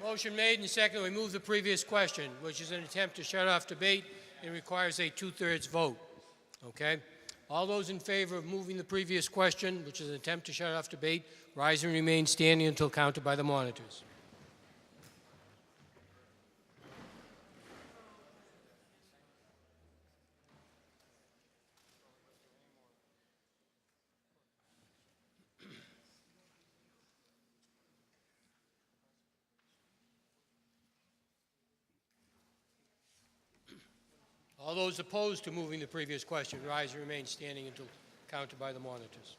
Motion made and seconded. We move the previous question, which is an attempt to shut off debate and requires a 2/3 vote. Okay? All those in favor of moving the previous question, which is an attempt to shut off debate, rise and remain standing until counted by the monitors. All those opposed to moving the previous question, rise and remain standing until counted by the monitors.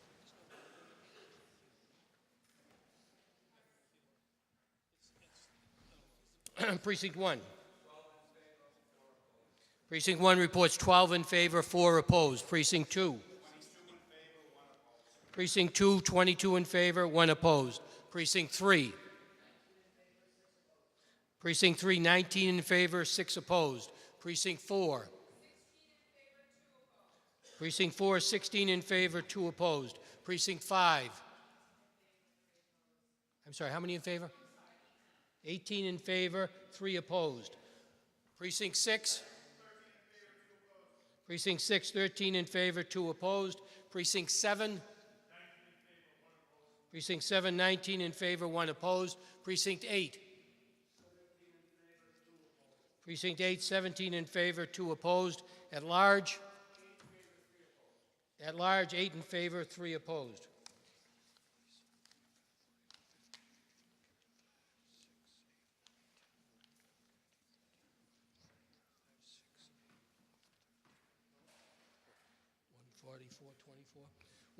Precinct 1. Precinct 1 reports 12 in favor, 4 opposed. Precinct 2. Precinct 2, 22 in favor, 1 opposed. Precinct 3. Precinct 3, 19 in favor, 6 opposed. Precinct 4. Precinct 4, 16 in favor, 2 opposed. Precinct 5. I'm sorry, how many in favor? 18 in favor, 3 opposed. Precinct 6. Precinct 6, 13 in favor, 2 opposed. Precinct 7. Precinct 7, 19 in favor, 1 opposed. Precinct 8. Precinct 8, 17 in favor, 2 opposed. At large, 8 in favor, 3 opposed.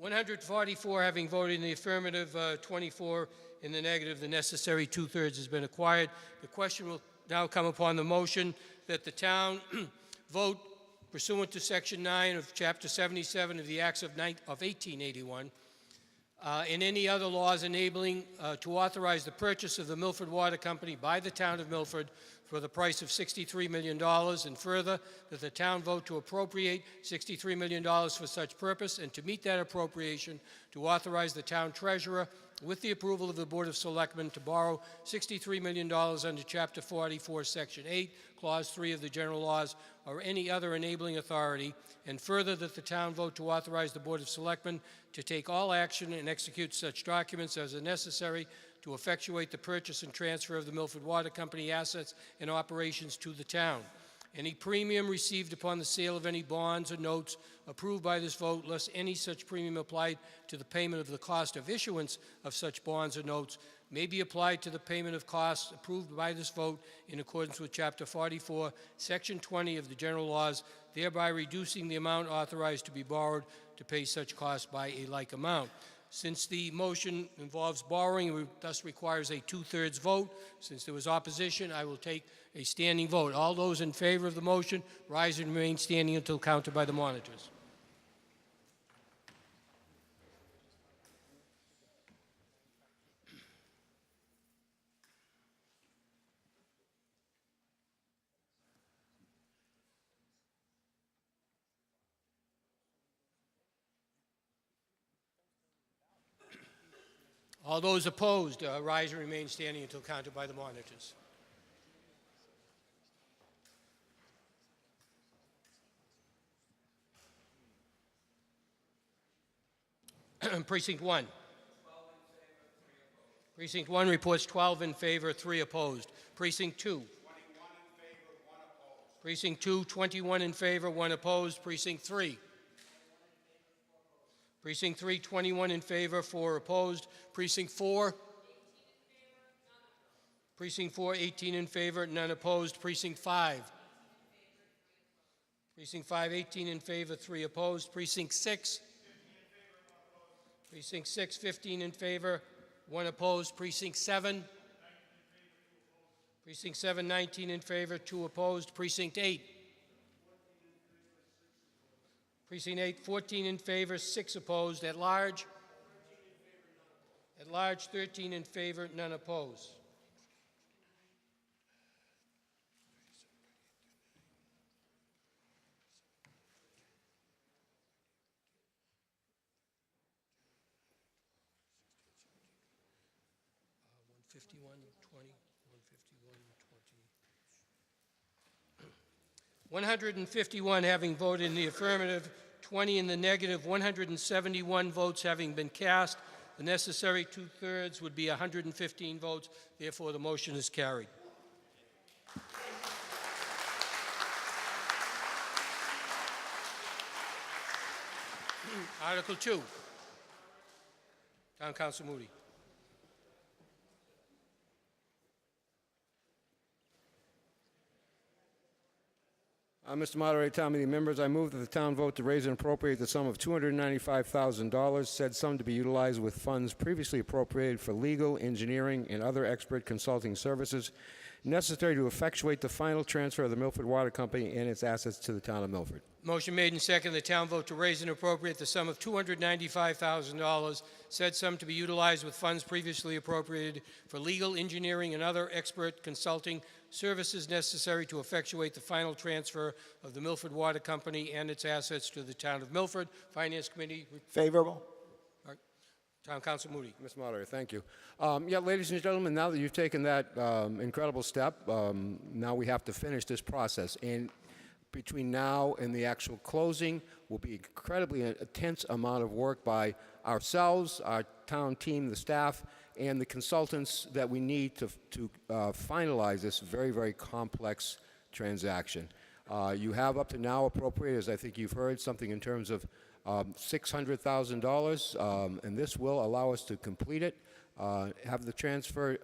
$144 144 having voted in the affirmative, 24 in the negative. The necessary 2/3 has been acquired. The question will now come upon the motion that the town vote pursuant to Section 9 of Chapter 77 of the Acts of 1881 and any other laws enabling to authorize the purchase of the Milford Water Company by the town of Milford for the price of $63 million, and further, that the town vote to appropriate $63 million for such purpose, and to meet that appropriation, to authorize the town treasurer with the approval of the Board of Selectmen, to borrow $63 million under Chapter 44, Section 8, Clause 3 of the general laws, or any other enabling authority, and further that the town vote to authorize the Board of Selectmen to take all action and execute such documents as are necessary to effectuate the purchase and transfer of the Milford Water Company assets and operations to the town. Any premium received upon the sale of any bonds or notes approved by this vote, less any such premium applied to the payment of the cost of issuance of such bonds or notes, may be applied to the payment of costs approved by this vote in accordance with Chapter 44, Section 20 of the general laws, thereby reducing the amount authorized to be borrowed to pay such costs by a like amount. Since the motion involves borrowing, it thus requires a two-thirds vote. Since there was opposition, I will take a standing vote. All those in favor of the motion, rise and remain standing until counted by the monitors. All those opposed, rise and remain standing until counted by the monitors. Precinct 1. Precinct 1 reports 12 in favor, 3 opposed. Precinct 2. 21 in favor, 1 opposed. Precinct 2, 21 in favor, 1 opposed. Precinct 3. Precinct 3, 21 in favor, 4 opposed. Precinct 4. Precinct 4, 18 in favor, none opposed. Precinct 5. Precinct 5, 18 in favor, 3 opposed. Precinct 6. Precinct 6, 15 in favor, 1 opposed. Precinct 7. Precinct 7, 19 in favor, 2 opposed. Precinct 8. Precinct 8, 14 in favor, 6 opposed. At large? At large, 13 in favor, none opposed. One 151 having voted in the affirmative, 20 in the negative, 171 votes having been cast. The necessary two-thirds would be 115 votes. Therefore, the motion is carried. Article 2. Town Council Moody. Mr. Moderator, town meeting members, I move that the town vote to raise and appropriate the sum of $295,000, said sum to be utilized with funds previously appropriated for legal, engineering, and other expert consulting services necessary to effectuate the final transfer of the Milford Water Company and its assets to the town of Milford. Motion made and second, the town vote to raise and appropriate the sum of $295,000, said sum to be utilized with funds previously appropriated for legal, engineering, and other expert consulting services necessary to effectuate the final transfer of the Milford Water Company and its assets to the town of Milford. Finance Committee. Favorable. Town Council Moody. Mr. Moderator, thank you. Yeah, ladies and gentlemen, now that you've taken that incredible step, now we have to finish this process. And between now and the actual closing will be incredibly intense amount of work by ourselves, our town team, the staff, and the consultants that we need to finalize this very, very complex transaction. You have up to now appropriated, as I think you've heard, something in terms of $600,000, and this will allow us to complete it, have the transfer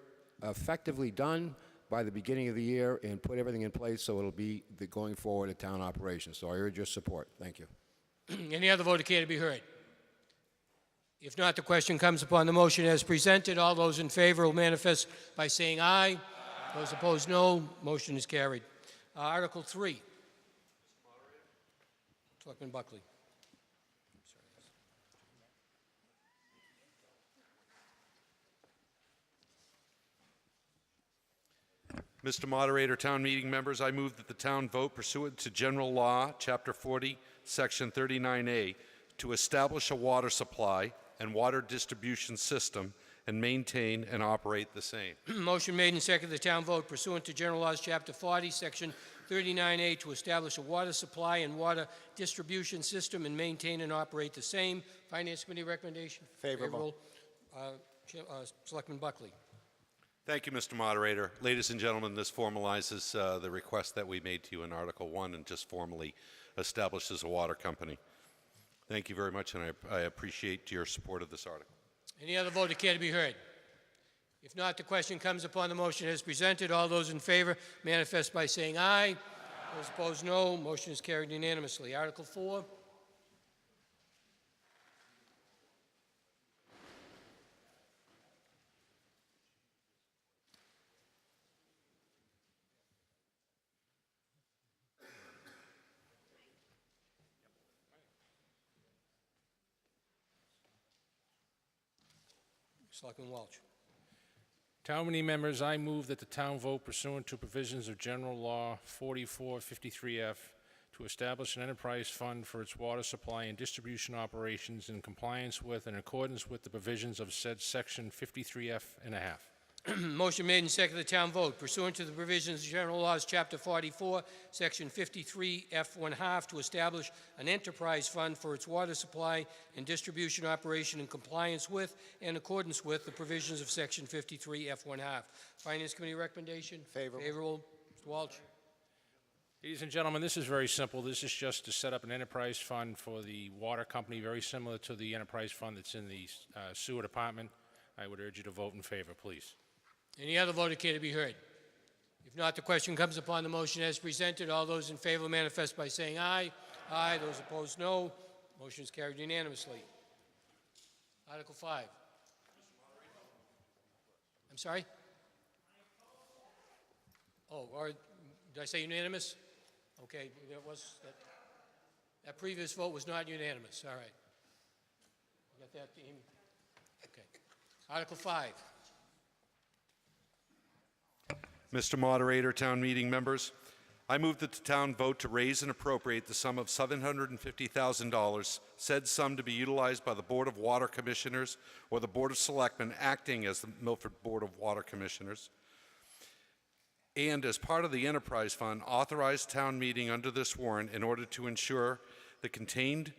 effectively done by the beginning of the year, and put everything in place so it'll be going forward a town operation. So I urge your support. Thank you. Any other vote care to be heard? If not, the question comes upon the motion as presented. All those in favor will manifest by saying aye. Those opposed, no. Motion is carried. Article 3. Selectman Buckley. Mr. Moderator, town meeting members, I move that the town vote pursuant to General Law, Chapter 40, Section 39A, to establish a water supply and water distribution system and maintain and operate the same. Motion made and seconded the town vote pursuant to General Laws, Chapter 40, Section 39A, to establish a water supply and water distribution system and maintain and operate the same. Finance Committee recommendation? Favorable. Selectman Buckley. Thank you, Mr. Moderator. Ladies and gentlemen, this formalizes the request that we made to you in Article 1 and just formally establishes a water company. Thank you very much, and I appreciate your support of this article. Any other vote that care to be heard? If not, the question comes upon the motion as presented. All those in favor manifest by saying aye. Those opposed, no. Motion is carried unanimously. Article 4. Selectman Welch. Town meeting members, I move that the town vote pursuant to provisions of General Law 4453F to establish an enterprise fund for its water supply and distribution operations in compliance with and in accordance with the provisions of said Section 53F and a half. Motion made and seconded the town vote pursuant to the provisions of General Laws, Chapter 44, Section 53F1/2 to establish an enterprise fund for its water supply and distribution operation in compliance with and in accordance with the provisions of Section 53F1/2. Finance Committee recommendation? Favorable. Favorable. Mr. Walsh. Ladies and gentlemen, this is very simple. This is just to set up an enterprise fund for the water company, very similar to the enterprise fund that's in the sewer department. I would urge you to vote in favor, please. Any other vote that care to be heard? If not, the question comes upon the motion as presented. All those in favor manifest by saying aye. Aye. Those opposed, no. Motion is carried unanimously. Article 5. I'm sorry? Oh, or did I say unanimous? Okay, that previous vote was not unanimous. All right. You got that, Amy? Okay. Article 5. Mr. Moderator, town meeting members, I move that the town vote to raise and appropriate the sum of $750,000, said sum to be utilized by the Board of Water Commissioners or the Board of Selectmen acting as the Milford Board of Water Commissioners, and as part of the enterprise fund, authorize town meeting under this warrant in order to ensure the continued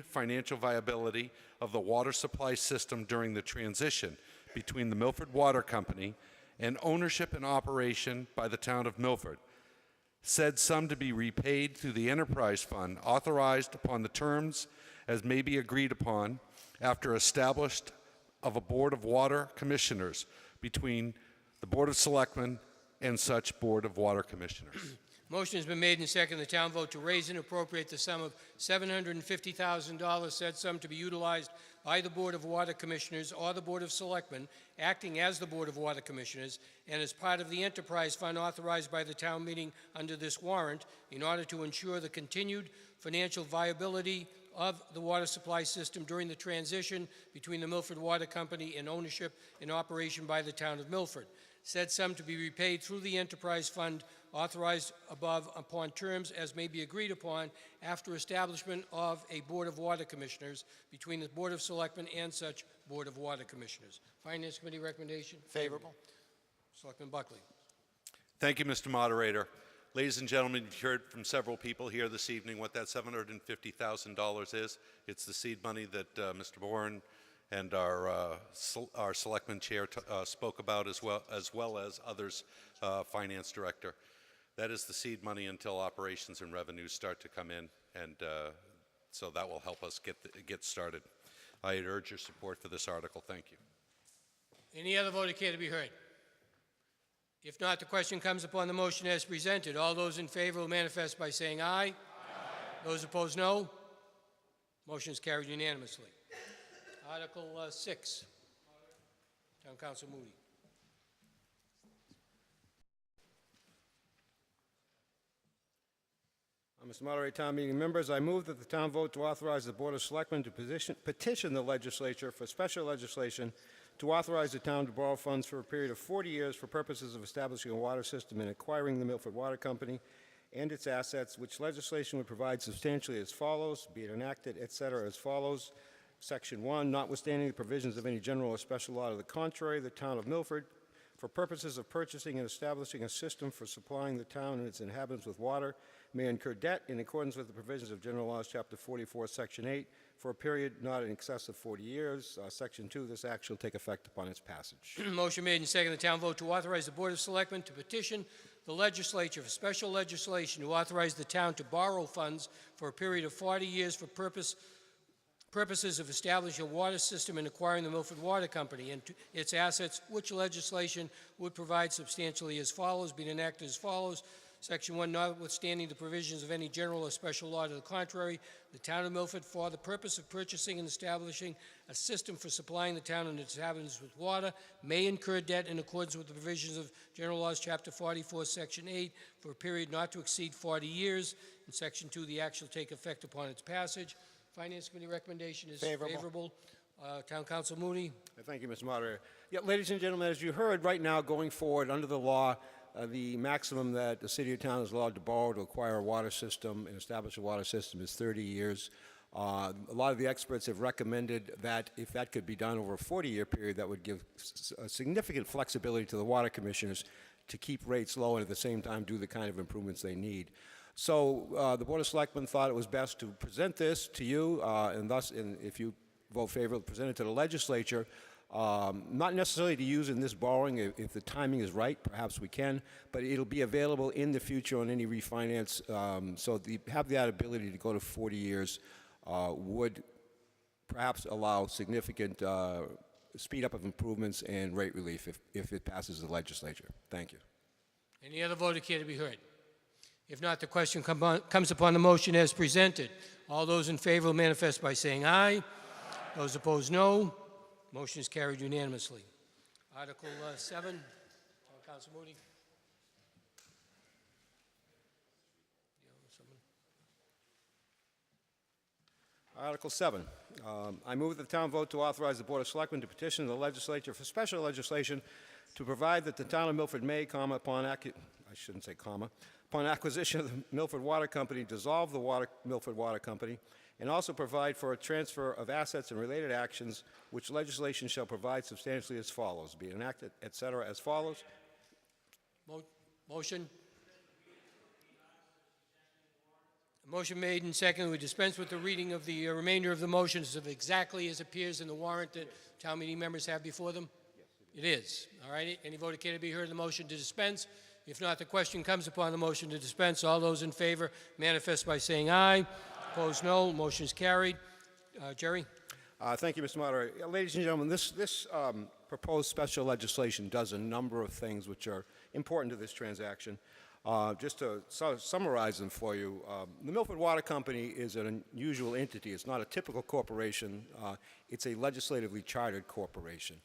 financial viability of the water supply system during the transition between the Milford Water Company and ownership and operation by the town of Milford. Said sum to be repaid through the enterprise fund, authorized upon the terms as may be agreed upon after established of a Board of Water Commissioners between the Board of Selectmen and such Board of Water Commissioners. Motion has been made and seconded. The town vote to raise and appropriate the sum of $750,000, said sum to be utilized by the Board of Water Commissioners or the Board of Selectmen, acting as the Board of Water Commissioners, and as part of the enterprise fund authorized by the town meeting under this warrant, in order to ensure the continued financial viability of the water supply system during the transition between the Milford Water Company and ownership and operation by the town of Milford. Said sum to be repaid through the enterprise fund authorized above upon terms as may be agreed upon after establishment of a Board of Water Commissioners between the Board of Selectmen and such Board of Water Commissioners. Finance Committee recommendation? Favorable. Selectman Buckley. Thank you, Mr. Moderator. Ladies and gentlemen, you've heard from several people here this evening what that $750,000 is. It's the seed money that Mr. Bourne and our Selectman Chair spoke about, as well as others, Finance Director. That is the seed money until operations and revenues start to come in, and so that will help us get started. I urge your support for this article. Thank you. Any other vote that care to be heard? If not, the question comes upon the motion as presented. All those in favor will manifest by saying aye. Aye. Those opposed, no. Motion is carried unanimously. Article 6. Town Council Moody. Mr. Moderator, town meeting members, I move that the town vote to authorize the Board of Selectmen to petition the legislature for special legislation to authorize the town to borrow funds for a period of 40 years for purposes of establishing a water system and acquiring the Milford Water Company and its assets, which legislation would provide substantially as follows, be it enacted, etc., as follows. Section 1, notwithstanding the provisions of any general or special law to the contrary, the town of Milford, for purposes of purchasing and establishing a system for supplying the town and its inhabitants with water, may incur debt in accordance with the provisions of General Laws, Chapter 44, Section 8, for a period not in excess of 40 years. Section 2, this act shall take effect upon its passage. Motion made and seconded. The town vote to authorize the Board of Selectmen to petition the legislature for special legislation to authorize the town to borrow funds for a period of 40 years for purposes of establishing a water system and acquiring the Milford Water Company and its assets, which legislation would provide substantially as follows, being enacted as follows. Section 1, notwithstanding the provisions of any general or special law to the contrary, the town of Milford, for the purpose of purchasing and establishing a system for supplying the town and its inhabitants with water, may incur debt in accordance with the provisions of General Laws, Chapter 44, Section 8, for a period not to exceed 40 years. In Section 2, the act shall take effect upon its passage. Finance Committee recommendation is favorable. Town Council Mooney. Thank you, Mr. Moderator. Yeah, ladies and gentlemen, as you heard, right now, going forward, under the law, the maximum that the city or town is allowed to borrow to acquire a water system and establish a water system is 30 years. A lot of the experts have recommended that if that could be done over a 40-year period, that would give significant flexibility to the water commissioners to keep rates low and at the same time do the kind of improvements they need. So the Board of Selectmen thought it was best to present this to you, and thus, if you vote favorably, present it to the legislature. Not necessarily to use in this borrowing. If the timing is right, perhaps we can, but it'll be available in the future on any refinance. So have that ability to go to 40 years would perhaps allow significant speed up of improvements and rate relief if it passes the legislature. Thank you. Any other vote care to be heard? If not, the question comes upon the motion as presented. All those in favor will manifest by saying aye. Those opposed, no. Motion is carried unanimously. Article 7, Town Council Moody. Article 7. I move that the town vote to authorize the Board of Selectmen to petition the legislature for special legislation to provide that the town of Milford may, upon acquisition of the Milford Water Company, dissolve the Milford Water Company, and also provide for a transfer of assets and related actions, which legislation shall provide substantially as follows. Be enacted, etc., as follows. Motion. Motion made and seconded. We dispense with the reading of the remainder of the motions of exactly as appears in the warrant that town meeting members have before them? Yes, it is. All right. Any vote care to be heard on the motion to dispense? If not, the question comes upon the motion to dispense. All those in favor manifest by saying aye. Opposed, no. Motion is carried. Jerry? Thank you, Mr. Moderator. Ladies and gentlemen, this proposed special legislation does a number of things which are important to this transaction. Just to summarize them for you, the Milford Water Company is an unusual entity. It's not a typical corporation. It's a legislatively chartered corporation.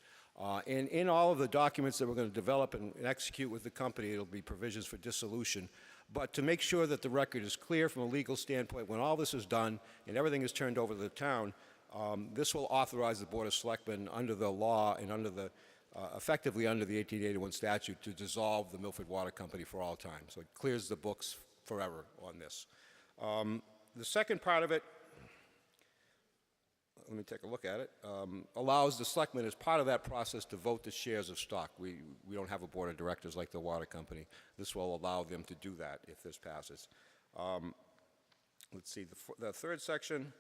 And in all of the documents that we're going to develop and execute with the company, it'll be provisions for dissolution. But to make sure that the record is clear from a legal standpoint, when all this is done and everything is turned over to the town, this will authorize the Board of Selectmen under the law and under the effectively under the 1881 statute to dissolve the Milford Water Company for all time. So it clears the books forever on this. The second part of it, let me take a look at it, allows the selectmen as part of that process to vote the shares of stock. We don't have a board of directors like the water company. This will allow them to do that if this passes. Let's see, the third section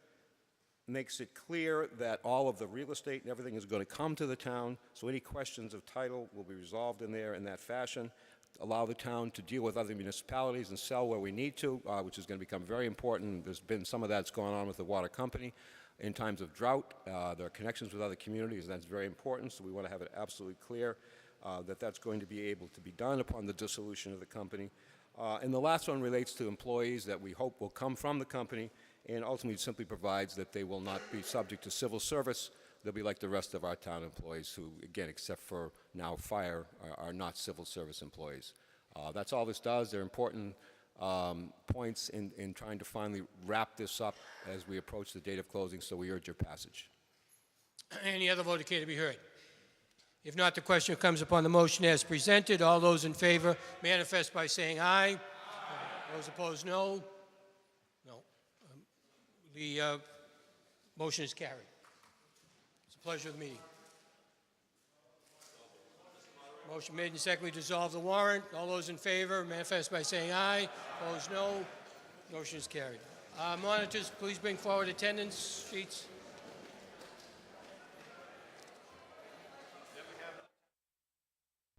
makes it clear that all of the real estate and everything is going to come to the town, so any questions of title will be resolved in there in that fashion. Allow the town to deal with other municipalities and sell where we need to, which is going to become very important. There's been some of that's going on with the water company. In times of drought, there are connections with other communities, and that's very important, so we want to have it absolutely clear that that's going to be able to be done upon the dissolution of the company. And the last one relates to employees that we hope will come from the company, and ultimately simply provides that they will not be subject to civil service. They'll be like the rest of our town employees who, again, except for now fire, are not civil service employees. That's all this does. They're important points in trying to finally wrap this up as we approach the date of closing, so we urge your passage. Any other vote care to be heard? If not, the question comes upon the motion as presented. All those in favor manifest by saying aye. Those opposed, no. No. The motion is carried. the pleasure of the meeting. Motion made and seconded, we dissolve the warrant. All those in favor manifest by saying aye. Opposed, no. Motion is carried. Monitors, please bring forward attendance sheets.